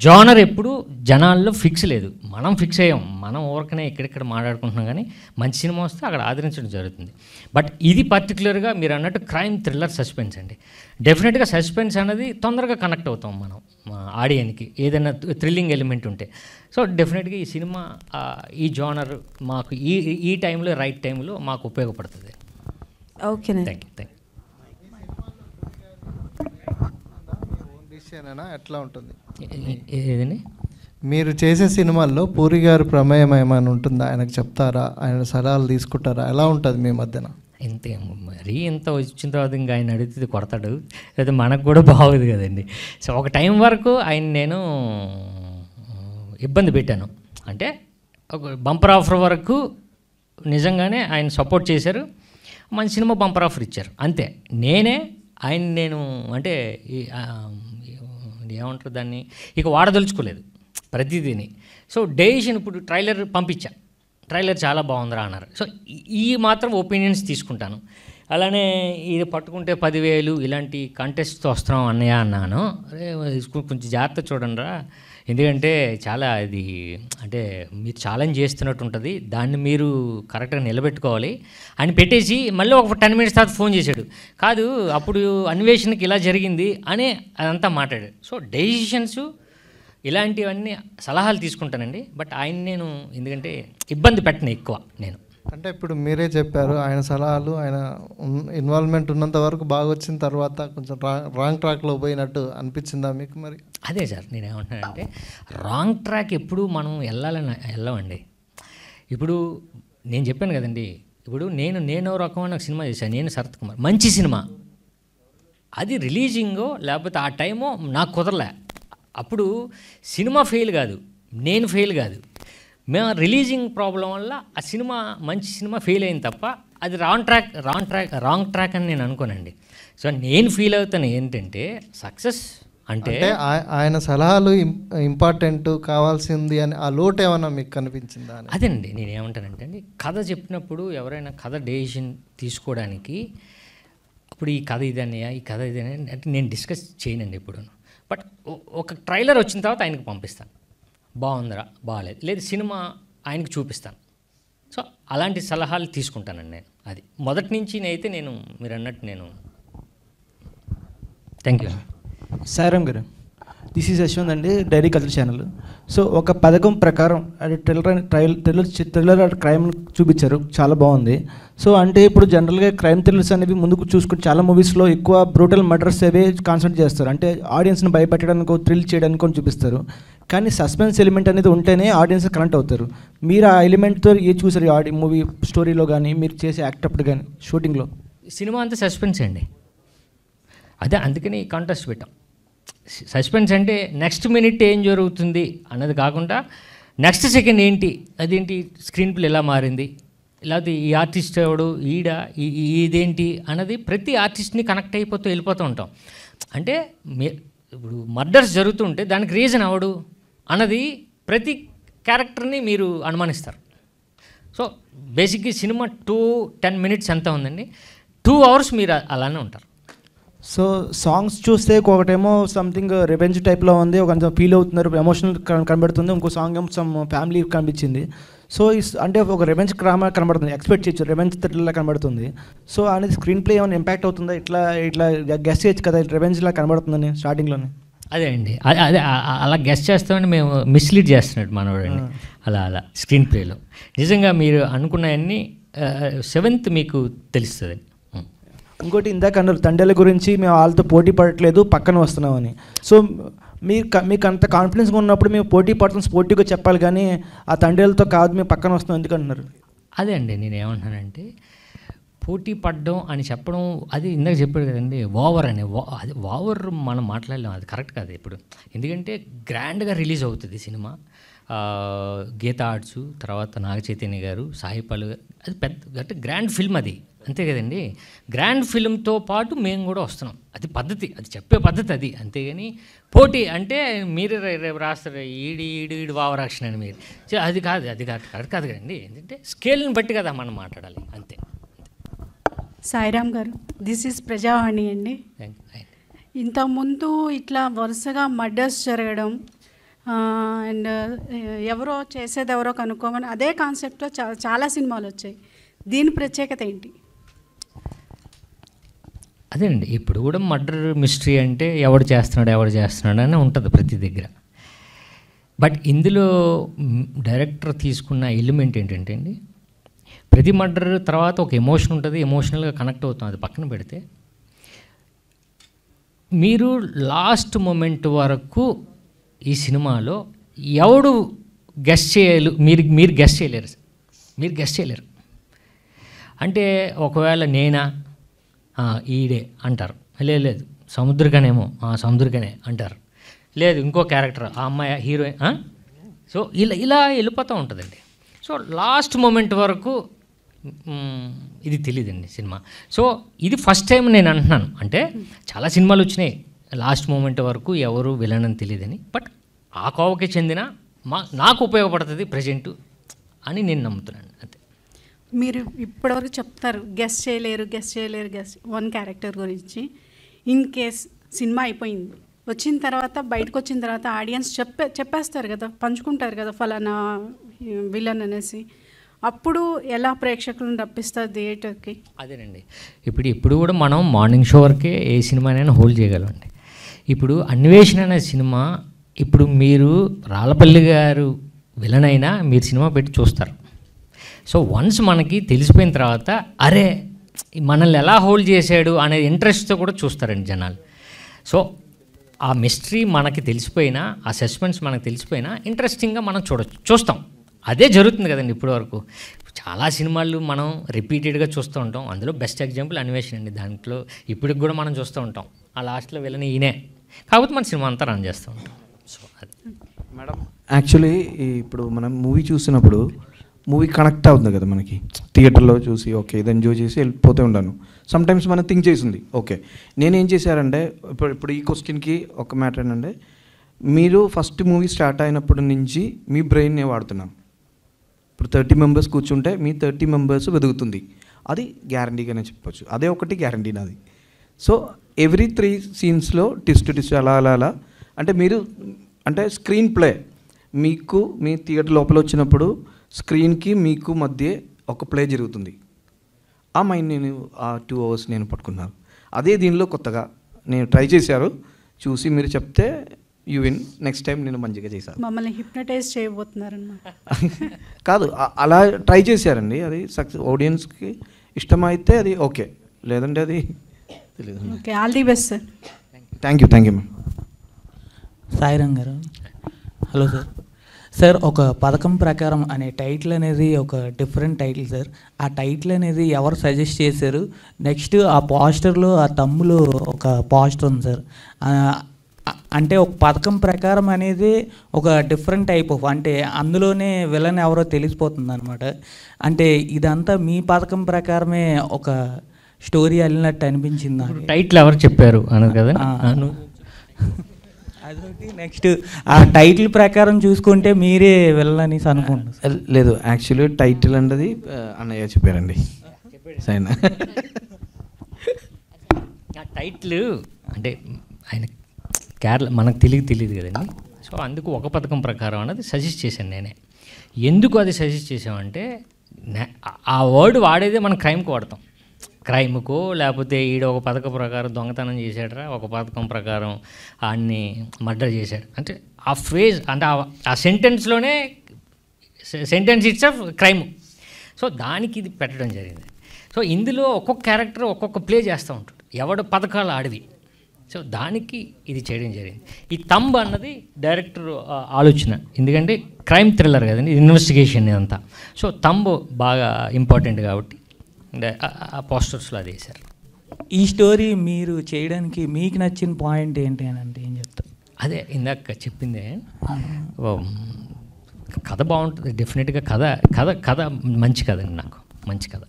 జానర్ ఎప్పుడు జనాల్లో ఫిక్స్ లేదు, మనం ఫిక్స్ అయ్యాం. మనం ఊరకనే ఇక్కడిక్కడ మాట్లాడుకుంటున్నాం, కానీ మంచి సినిమా వస్తే అక్కడ ఆదరించడం జరుగుతుంది. బట్ ఇది పర్టికులర్గా మీరు అన్నట్టు క్రైమ్ థ్రిల్లర్ సస్పెన్స్ అండి. డెఫినెట్గా సస్పెన్స్ అనేది తొందరగా కనెక్ట్ అవుతాం మనం ఆడియన్కి, ఏదైనా థ్రిల్లింగ్ ఎలిమెంట్ ఉంటే. సో డెఫినెట్గా ఈ సినిమా ఈ జానర్ మాకు ఈ టైంలో రైట్ టైంలో మాకు ఉపయోగపడుతుంది. Okay, thank you. ఎట్లా ఉంటుంది ఏదండి? మీరు చేసే సినిమాల్లో పూరి గారి ప్రమేయం ఏమైనా ఉంటుందా? ఆయనకు చెప్తారా, ఆయన సలహాలు తీసుకుంటారా? ఎలా ఉంటుంది మీ మధ్యన? ఇంతే, మరీ ఇంత వచ్చిన తర్వాత ఇంకా ఆయన అడిగితే కొడతాడు, లేదా మనకు కూడా బాగోదు కదండి. సో ఒక టైం వరకు ఆయన నేను ఇబ్బంది పెట్టాను. అంటే ఒక బంపర్ ఆఫర్ వరకు నిజంగానే ఆయన సపోర్ట్ చేశారు, మంచి సినిమా బంపర్ ఆఫర్ ఇచ్చారు, అంతే. నేను అంటే ఏమంటారు దాన్ని, ఇక వాడదలుచుకోలేదు ప్రతిదీని. సో డెసిషన్ ఇప్పుడు ట్రైలర్ పంపించా, ట్రైలర్ చాలా బాగుందిరా అన్నారు. సో ఈ మాత్రం ఒపీనియన్స్ తీసుకుంటాను. అలానే ఇది పట్టుకుంటే 10,000 ఇలాంటి కంటెస్ట్తో వస్తున్నాం అన్నయ్య అన్నాను. కొంచెం జాగ్రత్త చూడండి రా, ఎందుకంటే చాలా ఇది అంటే మీరు ఛాలెంజ్ చేస్తున్నట్టు ఉంటుంది, దాన్ని మీరు కరెక్ట్గా నిలబెట్టుకోవాలి అని పెట్టేసి మళ్ళీ ఒక 10 minutes తర్వాత ఫోన్ చేశాడు. కాదు అప్పుడు అన్వేషణకి ఇలా జరిగింది అని అదంతా మాట్లాడాడు. సో డెసిషన్స్ ఇలాంటివన్నీ సలహాలు తీసుకుంటానండి, బట్ ఆయన నేను ఎందుకంటే ఇబ్బంది పెట్టను ఎక్కువ నేను. అంటే ఇప్పుడు మీరే చెప్పారు ఆయన సలహాలు, ఆయన ఇన్వాల్వ్మెంట్ ఉన్నంత వరకు బాగా వచ్చిన తర్వాత కొంచెం రాంగ్ ట్రాక్లో పోయినట్టు అనిపించిందా మీకు? మరి అదే సార్ నేనేమంటున్నానంటే, రాంగ్ ట్రాక్ ఎప్పుడు మనం వెళ్ళమండి. ఇప్పుడు నేను చెప్పాను కదండి, ఇప్పుడు నేను రకమైన సినిమా చేశాను, నేను శరత్ కుమార్, మంచి సినిమా, అది రిలీజింగో లేకపోతే ఆ టైమో నాకు కుదరలే. అప్పుడు సినిమా ఫెయిల్ కాదు, నేను ఫెయిల్ కాదు, మేము రిలీజింగ్ ప్రాబ్లం వల్ల ఆ సినిమా మంచి సినిమా ఫెయిల్ అయింది తప్ప అది రాంగ్ ట్రాక్ అని నేను అనుకోనండి. సో నేను ఫీల్ అవుతాను ఏంటంటే సక్సెస్ అంటే ఆయన సలహాలు ఇంపార్టెంట్ కావాల్సింది అని ఆ లోటు ఏమన్నా మీకు కనిపించిందా? అదేనండి నేను ఏమంటానంటే అండి, కథ చెప్పినప్పుడు ఎవరైనా కథ డెసిషన్ తీసుకోవడానికి ఇప్పుడు ఈ కథ ఇదన్నయ్యా, ఈ కథ ఇదనే అంటే నేను డిస్కస్ చేయనండి ఇప్పుడు. బట్ ఒక ట్రైలర్ వచ్చిన తర్వాత ఆయనకు పంపిస్తాను, బాగుందిరా బాగాలేదు, లేదు సినిమా ఆయనకు చూపిస్తాను. సో అలాంటి సలహాలు తీసుకుంటానండి నేను. అది మొదటి నుంచి అయితే నేను మీరు అన్నట్టు నేను. Thank you. సాయిరామ్ గారు, దిస్ ఈజ్ యశ్వంత్ అండి, డైరీ కల్చర్ ఛానల్. సో ఒక పథకం ప్రకారం అది థ్రిల్లర్ క్రైమ్ చూపించారు, చాలా బాగుంది. సో అంటే ఇప్పుడు జనరల్గా క్రైమ్ థ్రిల్లర్స్ అనేవి ముందుకు చూసుకుంటే చాలా మూవీస్లో ఎక్కువ బ్రూటల్ మర్డర్స్ అవే కాన్సన్ట్రేట్ చేస్తారు, అంటే ఆడియన్స్ని భయపెట్టడానికి థ్రిల్ చేయడానికి చూపిస్తారు. కానీ సస్పెన్స్ ఎలిమెంట్ అనేది ఉంటేనే ఆడియన్స్ కనెక్ట్ అవుతారు. మీరు ఆ ఎలిమెంట్తో చూసారు మూవీ స్టోరీలో కానీ మీరు చేసే యాక్ట్ అప్పుడు కానీ షూటింగ్లో? సినిమా అంతా సస్పెన్స్ అండి, అదే అందుకని కాంటెస్ట్ పెట్టాం. సస్పెన్స్ అంటే నెక్స్ట్ మినిట్ ఏం జరుగుతుంది అన్నది కాకుండా నెక్స్ట్ సెకండ్ ఏంటి, అదేంటి స్క్రీన్ ప్లే ఎలా మారింది, లేకపోతే ఈ ఆర్టిస్ట్ ఎవడు ఇదేంటి అన్నది ప్రతి ఆర్టిస్ట్ని కనెక్ట్ అయిపోతూ వెళ్ళిపోతూ ఉంటాం. అంటే ఇప్పుడు మర్డర్స్ జరుగుతుంటే దానికి రీజన్ అవడు అన్నది ప్రతి క్యారెక్టర్ని మీరు అనుమానిస్తారు. సో బేసిక్గా సినిమా 2-10 minutes ఎంత ఉందండి, 2 hours మీరు అలానే ఉంటారు. సో సాంగ్స్ చూస్తే ఒకటేమో సంథింగ్ రివెంజ్ టైప్లో ఉంది, ఒక కొంచెం ఫీల్ అవుతున్నారు, ఎమోషనల్ కనబడుతుంది, ఇంకో సాంగ్ ఏమో సమ్ ఫ్యామిలీ కనిపించింది. సో అంటే ఒక రివెంజ్ డ్రామా కనబడుతుంది, ఎక్స్పెక్ట్ చేయొచ్చు రివెంజ్ థ్రిల్లర్లా కనబడుతుంది. సో అనేది స్క్రీన్ ప్లే ఏమైనా ఇంపాక్ట్ అవుతుందా? ఇట్లా గెస్ చేయొచ్చు కదా రివెంజ్లా కనబడుతుందని స్టార్టింగ్లోనే. అదే అండి, అదే అలా గెస్ చేస్తామని మేము మిస్లీడ్ చేస్తున్నట్టు మనవాడండి అలా స్క్రీన్ ప్లేలో. నిజంగా మీరు అనుకున్నవన్నీ 7th మీకు తెలుస్తుంది. ఇంకోటి ఇందాక అన్నారు తండ్రుల గురించి, మేము వాళ్ళతో పోటీ పడట్లేదు పక్కన వస్తున్నామని. సో మీకు అంత కాన్ఫిడెన్స్గా ఉన్నప్పుడు మేము పోటీ పడుతున్నాం స్పోర్టివ్గా చెప్పాలి, కానీ ఆ తండ్రులతో కాదు మేము పక్కన వస్తున్నాం ఎందుకు అంటున్నారు? అదే అండి నేను ఏమంటున్నానంటే, పోటీ పడడం అని చెప్పడం అది ఇందాక చెప్పాడు కదండి, ఓవర్ అని. అది ఓవర్ మనం మాట్లాడలేం, అది కరెక్ట్ కాదు ఇప్పుడు. ఎందుకంటే గ్రాండ్గా రిలీజ్ అవుతుంది సినిమా. గీతా ఆర్ట్స్, తర్వాత నాగ చైతన్య గారు, సాయి పాల్ గారు, అది పెద్ద అంటే గ్రాండ్ ఫిల్మ్ అది, అంతే కదండి. గ్రాండ్ ఫిల్మ్తో పాటు మేము కూడా వస్తున్నాం, అది పద్ధతి, అది చెప్పే పద్ధతి అది. అంతేగాని పోటీ అంటే మీరు రేపు రాస్తారు ఈడు వావరాక్షన్ అని మీరు, అది కాదు, అది కాదు, కరెక్ట్ కాదు కదండి. ఏంటంటే స్కేల్ని బట్టి కదా మనం మాట్లాడాలి, అంతే. సాయిరామ్ గారు, దిస్ ఈజ్ ప్రజావాణి అండి. ఇంతకుముందు ఇట్లా వరుసగా మర్డర్స్ జరగడం అండ్ ఎవరో చేసేది ఎవరో కనుక్కోమని అదే కాన్సెప్ట్తో చాలా సినిమాలు వచ్చాయి. దీని ప్రత్యేకత ఏంటి? అదేనండి, ఇప్పుడు కూడా మర్డర్ మిస్టరీ అంటే ఎవడు చేస్తున్నాడు అని ఉంటుంది ప్రతి దగ్గర. బట్ ఇందులో డైరెక్టర్ తీసుకున్న ఎలిమెంట్ ఏంటంటే అండి, ప్రతి మర్డర్ తర్వాత ఒక ఎమోషన్ ఉంటుంది, ఎమోషనల్గా కనెక్ట్ అవుతాం, అది పక్కన పెడితే మీరు లాస్ట్ మూమెంట్ వరకు ఈ సినిమాలో ఎవడు గెస్ట్ చేయాలి, మీరు గెస్ట్ చేయలేరు. అంటే ఒకవేళ నేనా, ఈడే అంటారు, లేదు సముద్రకనేమో, సముద్రకనే అంటారు, లేదు ఇంకో క్యారెక్టర్, ఆ అమ్మాయి హీరోయిన్. సో ఇలా వెళ్ళిపోతూ ఉంటుందండి. సో లాస్ట్ మూమెంట్ వరకు ఇది తెలియదండి సినిమా. సో ఇది ఫస్ట్ టైం నేను అంటున్నాను, అంటే చాలా సినిమాలు వచ్చినాయి లాస్ట్ మూమెంట్ వరకు ఎవరు విలన్ అని తెలియదని, బట్ ఆ కోవకి చెందిన నాకు ఉపయోగపడుతుంది ప్రజెంట్ అని నేను నమ్ముతున్నాను, అంతే. మీరు ఇప్పటివరకు చెప్తారు గెస్ట్ చేయలేరు వన్ క్యారెక్టర్ గురించి. ఇన్ కేస్ సినిమా అయిపోయింది, వచ్చిన తర్వాత బయటకు వచ్చిన తర్వాత ఆడియన్స్ చెప్పేస్తారు కదా, పంచుకుంటారు కదా ఫలానా విలన్ అనేసి, అప్పుడు ఎలా ప్రేక్షకులను రప్పిస్తారు థియేటర్కి? అదేనండి, ఇప్పుడు కూడా మనం మార్నింగ్ షో వరకే ఏ సినిమానైనా హోల్డ్ చేయగలమండి. ఇప్పుడు అన్వేషణ అనే సినిమా, ఇప్పుడు మీరు రాళ్ళపల్లి గారు విలన్ అయినా మీరు సినిమా పెట్టి చూస్తారు. సో వన్స్ మనకి తెలిసిపోయిన తర్వాత అరే మనల్ని ఎలా హోల్డ్ చేశాడు అనే ఇంట్రెస్ట్తో కూడా చూస్తారండి జనాలు. సో ఆ మిస్టరీ మనకి తెలిసిపోయినా, ఆ సస్పెన్స్ మనకు తెలిసిపోయినా ఇంట్రెస్టింగ్గా మనం చూస్తాం. అదే జరుగుతుంది కదండి ఇప్పటి వరకు. చాలా సినిమాలు మనం రిపీటెడ్గా చూస్తూ ఉంటాం, అందులో బెస్ట్ ఎగ్జాంపుల్ అన్వేషణ అండి. దాంట్లో ఇప్పటికి కూడా మనం చూస్తూ ఉంటాం, ఆ లాస్ట్లో విలన్ ఈయనే, కాకపోతే మన సినిమా అంతా రన్ చేస్తూ ఉంటాం. సో అది మేడం, యాక్చువల్లీ ఇప్పుడు మనం మూవీ చూసినప్పుడు మూవీ కనెక్ట్ అవుతుంది కదా మనకి, థియేటర్లో చూసి ఓకే ఇది ఎంజాయ్ చేసి వెళ్ళిపోతూ ఉంటాను. సమ్టైమ్స్ మనం థింక్ చేసింది ఓకే. నేనేం చేశారంటే ఇప్పుడు ఈ క్వశ్చన్కి ఒక మ్యాటర్ ఏంటంటే, మీరు ఫస్ట్ మూవీ స్టార్ట్ అయినప్పటి నుంచి మీ బ్రెయిన్నే వాడుతున్నాం. ఇప్పుడు 30 మెంబర్స్ కూర్చుంటే మీ 30 మెంబర్స్ వెతుకుతుంది, అది గ్యారంటీగానే చెప్పొచ్చు. అదే ఒకటి గ్యారంటీ నాది. సో ఎవ్రీ 3 సీన్స్లో టిస్ట్ అలా అంటే మీరు అంటే స్క్రీన్ ప్లే మీకు మీ థియేటర్ లోపల వచ్చినప్పుడు స్క్రీన్కి మీకు మధ్య ఒక ప్లే జరుగుతుంది. ఆ మైండ్ నేను ఆ 2 hours నేను పట్టుకున్నాను. అదే దీనిలో కొత్తగా నేను ట్రై చేశారు, చూసి మీరు చెప్తే యూ విన్, నెక్స్ట్ టైం నేను మంచిగా చేశాను. మమ్మల్ని హిప్నటైజ్ చేయబోతున్నారన్నమాట. కాదు, అలా ట్రై చేశారండి, అది సక్సెస్. ఆడియన్స్కి ఇష్టమైతే అది ఓకే, లేదంటే అది తెలియదు. Okay, all the best sir. Thank you ma'am. Sairam గారు, హలో సార్. ఒక పథకం ప్రకారం అనే టైటిల్ అనేది ఒక డిఫరెంట్ టైటిల్ సార్. ఆ టైటిల్ అనేది ఎవరు సజెస్ట్ చేశారు? నెక్స్ట్ ఆ పోస్టర్లో ఆ తమ్ములో ఒక పోస్టర్ ఉంది సార్, అంటే ఒక పథకం ప్రకారం అనేది ఒక డిఫరెంట్ టైప్ ఆఫ్, అంటే అందులోనే విలన్ ఎవరో తెలిసిపోతుంది అనమాట. అంటే ఇదంతా మీ పథకం ప్రకారమే ఒక స్టోరీ వెళ్ళినట్టు అనిపించింది. టైటిల్ ఎవరు చెప్పారు అన్నది కదా. అదొకటి. నెక్స్ట్ ఆ టైటిల్ ప్రకారం చూసుకుంటే మీరే వెళ్ళని అనుకుంటున్నాను. లేదు, యాక్చువల్లీ టైటిల్ అన్నది అన్నయ్య చెప్పారండి. సైనా టైటిల్ అంటే ఆయన కేరళ మనకు తెలియదు కదండి. సో అందుకు ఒక పథకం ప్రకారం అన్నది సజెస్ట్ చేశాను నేనే. ఎందుకు అది సజెస్ట్ చేసామంటే, ఆ వర్డ్ వాడేదే మనం క్రైమ్కి వాడతాం. క్రైమ్కో లేకపోతే ఈడ ఒక పథకం ప్రకారం దొంగతనం చేశాడరా, ఒక పథకం ప్రకారం ఆడిని మర్డర్ చేశాడు అంటే ఆ ఫ్రేజ్ అంటే ఆ సెంటెన్స్లోనే sentence it's of crime. So దానికి ఇది పెట్టడం జరిగింది. సో ఇందులో ఒక్కొక్క క్యారెక్టర్ ఒక్కొక్క ప్లే చేస్తూ ఉంటాడు, ఎవడు పథకాలు ఆడివి. సో దానికి ఇది చేయడం జరిగింది. ఈ తంబ్ అన్నది డైరెక్టర్ ఆలోచన, ఎందుకంటే క్రైమ్ థ్రిల్లర్ కదండి, ఇన్వెస్టిగేషన్ ఇదంతా. సో తంబ్ బాగా ఇంపార్టెంట్ కాబట్టి ఆ పోస్టర్స్లో అది వేశారు. ఈ స్టోరీ మీరు చేయడానికి మీకు నచ్చిన పాయింట్ ఏంటి అని అంటే ఏం చెప్తారు? అదే ఇందాక చెప్పిందే, కథ బాగుంటుంది డెఫినెట్గా. కథ మంచి కథ అండి, నాకు మంచి కథ.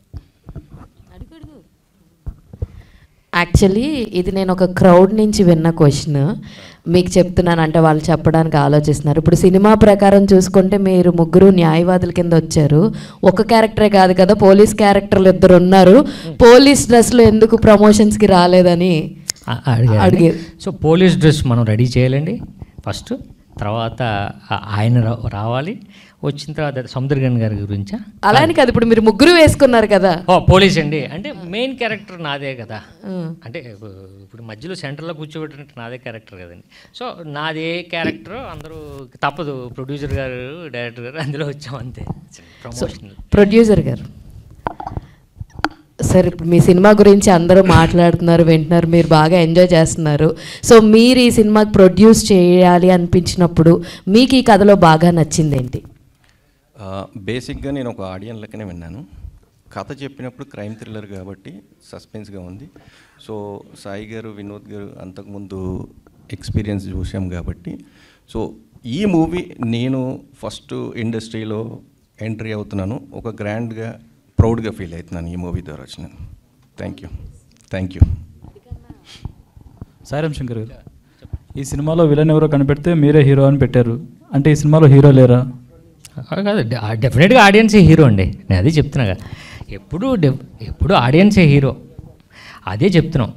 యాక్చువల్లీ ఇది నేను ఒక క్రౌడ్ నుంచి విన్న క్వశ్చన్ మీకు చెప్తున్నాను, అంటే వాళ్ళు చెప్పడానికి ఆలోచిస్తున్నారు. ఇప్పుడు సినిమా ప్రకారం చూసుకుంటే మీరు ముగ్గురు న్యాయవాదుల కింద వచ్చారు. ఒక క్యారెక్టరే కాదు కదా, పోలీస్ క్యారెక్టర్లు 2 ఉన్నారు. పోలీస్ డ్రెస్లో ఎందుకు ప్రమోషన్స్కి రాలేదని అడిగారు. సో పోలీస్ డ్రెస్ మనం రెడీ చేయాలండి ఫస్ట్, తర్వాత ఆయన రావాలి. వచ్చిన తర్వాత సముద్రగన్ గారి గురించా అలా అని కాదు, ఇప్పుడు మీరు ముగ్గురు వేసుకున్నారు కదా. పోలీస్ అండి, అంటే మెయిన్ క్యారెక్టర్ నాదే కదా. అంటే ఇప్పుడు మధ్యలో సెంటర్లో కూర్చోబెట్టినట్టు నాదే క్యారెక్టర్ కదండి. సో నాదే క్యారెక్టర్, అందరూ తప్పదు, ప్రొడ్యూసర్ గారు డైరెక్టర్ గారు అందులో వచ్చాం అంతే. ప్రమోషన్ ప్రొడ్యూసర్ గారు సార్, ఇప్పుడు మీ సినిమా గురించి అందరూ మాట్లాడుతున్నారు, వింటున్నారు, మీరు బాగా ఎంజాయ్ చేస్తున్నారు. సో మీరు ఈ సినిమాకి ప్రొడ్యూస్ చేయాలి అనిపించినప్పుడు మీకు ఈ కథలో బాగా నచ్చిందేంటి? బేసిక్గా నేను ఒక ఆడియన్ లెక్కనే విన్నాను. కథ చెప్పినప్పుడు క్రైమ్ థ్రిల్లర్ కాబట్టి సస్పెన్స్గా ఉంది. సో సాయి గారు, వినోద్ గారు అంతకుముందు ఎక్స్పీరియన్స్ చూసాం కాబట్టి, సో ఈ మూవీ నేను ఫస్ట్ ఇండస్ట్రీలో ఎంట్రీ అవుతున్నాను, ఒక గ్రాండ్గా ప్రౌడ్గా ఫీల్ అవుతున్నాను ఈ మూవీ ద్వారా వచ్చినాను. Thank you. సాయిరామ్ శంకర్ గారు, ఈ సినిమాలో విలన్ ఎవరో కనిపెడితే మీరే హీరో అని పెట్టారు, అంటే ఈ సినిమాలో హీరో లేరా? కాదు, డెఫినెట్గా ఆడియన్సే హీరో అండి. నేను అదే చెప్తున్నా కదా, ఎప్పుడు ఆడియన్సే హీరో. అదే చెప్తున్నాం,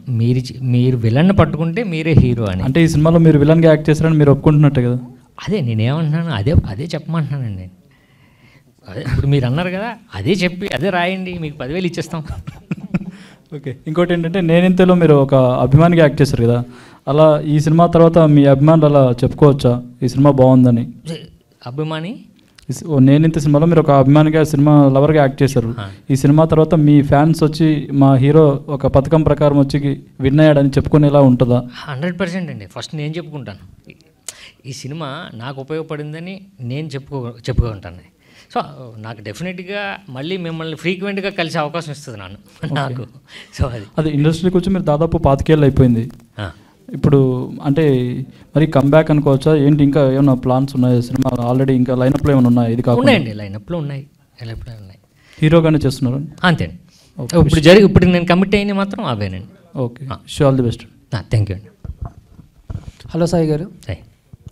మీరు విలన్ పట్టుకుంటే మీరే హీరో అని. అంటే ఈ సినిమాలో మీరు విలన్గా యాక్ట్ చేస్తారని మీరు ఒప్పుకుంటున్నట్టే కదా? అదే నేనేమంటున్నాను, అదే చెప్పమంటున్నానండి నేను. అదే ఇప్పుడు మీరు అన్నారు కదా, అదే చెప్పి అదే రాయండి, మీకు 10,000 ఇచ్చేస్తాం. ఓకే. ఇంకోటి ఏంటంటే నేనింతలో మీరు ఒక అభిమానిగా యాక్ట్ చేశారు కదా, అలా ఈ సినిమా తర్వాత మీ అభిమానులు అలా చెప్పుకోవచ్చా ఈ సినిమా బాగుందని? అభిమాని నేనింత సినిమాలో మీరు ఒక అభిమానిగా, సినిమా లవర్గా యాక్ట్ చేశారు. ఈ సినిమా తర్వాత మీ ఫ్యాన్స్ వచ్చి మా హీరో ఒక పథకం ప్రకారం వచ్చి విన్ అయ్యాడని చెప్పుకునేలా ఉంటుందా? 100% అండి. ఫస్ట్ నేను చెప్పుకుంటాను, ఈ సినిమా నాకు ఉపయోగపడిందని నేను చెప్పుకుంటాను. సో నాకు డెఫినెట్గా మళ్ళీ మిమ్మల్ని ఫ్రీక్వెంట్గా కలిసే అవకాశం ఇస్తుంది నాకు. సో అది ఇండస్ట్రీకి వచ్చి మీరు దాదాపు 25 ఏళ్ళు అయిపోయింది. ఇప్పుడు అంటే మరి కంబ్యాక్ అనుకోవచ్చా ఏంటి? ఇంకా ఏమైనా ప్లాన్స్ ఉన్నాయి? సినిమా ఆల్రెడీ ఇంకా లైనప్లో ఏమైనా ఉన్నాయి? ఇది కాకుండా ఉన్నాయండి, లైనప్లో ఉన్నాయి. హీరోగానే చేస్తున్నారు అంతే అండి. ఇప్పుడు నేను కమిట్ అయింది మాత్రం అవేనండి. Okay, so all the best. Thank you అండి. హలో సాయి గారు,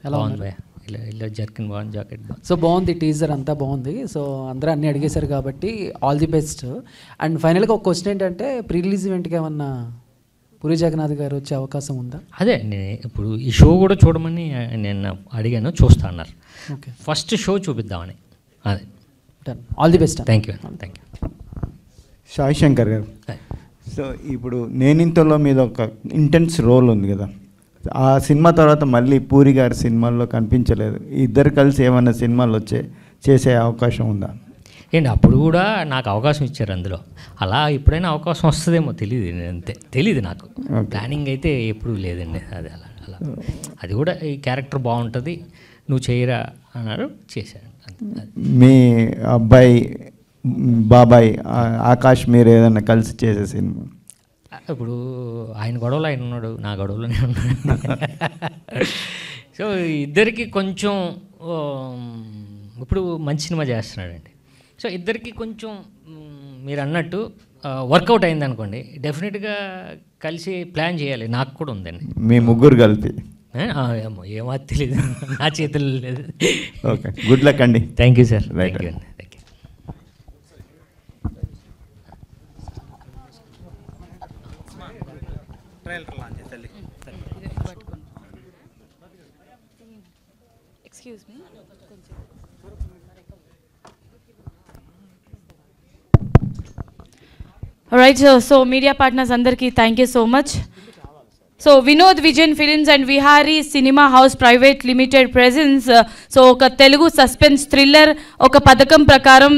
ఎలా ఉంది? ఇలా జర్కిన్ బాగుంది, జాకెట్ బాగుంది. సో బాగుంది, టీజర్ అంతా బాగుంది. సో అందరూ అన్నీ అడిగేశారు కాబట్టి ఆల్ ది బెస్ట్. అండ్ ఫైనల్గా ఒక క్వశ్చన్ ఏంటంటే, ప్రీ రిలీజ్ ఈవెంట్కి ఏమన్నా పూరి జగన్నాథ్ గారు వచ్చే అవకాశం ఉందా? అదే నేను ఇప్పుడు ఈ షో కూడా చూడమని నేను అడిగాను, చూస్తా అన్నారు. ఓకే, ఫస్ట్ షో చూపిద్దామని. అదే, all the best. Thank you. Sai Shankar గారు, సో ఇప్పుడు నేనింతలో మీద ఒక ఇంటెన్స్ రోల్ ఉంది కదా, ఆ సినిమా తర్వాత మళ్ళీ పూరి గారి సినిమాల్లో కనిపించలేదు. ఇద్దరు కలిసి ఏమైనా సినిమాలు చేసే అవకాశం ఉందా? ఏంటి అప్పుడు కూడా నాకు అవకాశం ఇచ్చారు అందులో, అలా ఎప్పుడైనా అవకాశం వస్తుందేమో తెలియదు, అంతే తెలియదు నాకు. ప్లానింగ్ అయితే ఎప్పుడూ లేదండి. అది అలా అది కూడా ఈ క్యారెక్టర్ బాగుంటుంది, నువ్వు చేయరా అన్నారు, చేశాను. మీ అబ్బాయి బాబాయ్ ఆకాష్ మీరు ఏదైనా కలిసి చేసే సినిమా? ఇప్పుడు ఆయన గొడవలో ఆయన ఉన్నాడు, నా గొడవలోనే ఉన్నాడు. సో ఇద్దరికి కొంచెం ఇప్పుడు మంచి సినిమా చేస్తున్నాడండి. సో ఇద్దరికి కొంచెం మీరు అన్నట్టు వర్కౌట్ అయింది అనుకోండి, డెఫినెట్గా కలిసి ప్లాన్ చేయాలి. నాకు కూడా ఉందండి. మీ ముగ్గురు కలిపి? ఏమో తెలియదు, నా చేతుల్లో లేదు. ఓకే, గుడ్ లక్ అండి. Thank you sir. Thank you అండి. Thank you. Excuse me. Right, so media partners అందరికీ thank you so much. So Vinod Vision Films and Vihari cinema house private limited presence, so ఒక తెలుగు సస్పెన్స్ థ్రిల్లర్ ఒక పథకం ప్రకారం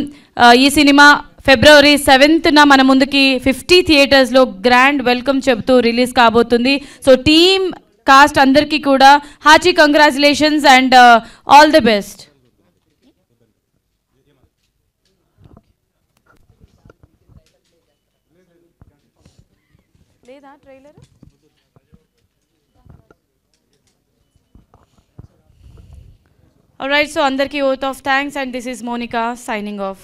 ఈ cinema February 7th మన ముందుకి 50 థియేటర్స్లో గ్రాండ్ వెల్కమ్ చెబుతూ రిలీజ్ కాబోతుంది. సో టీమ్ కాస్ట్ అందరికీ కూడా hearty congratulations and all the best. Trailer? Alright, so అందరికీ oath of thanks and this is Monica signing off.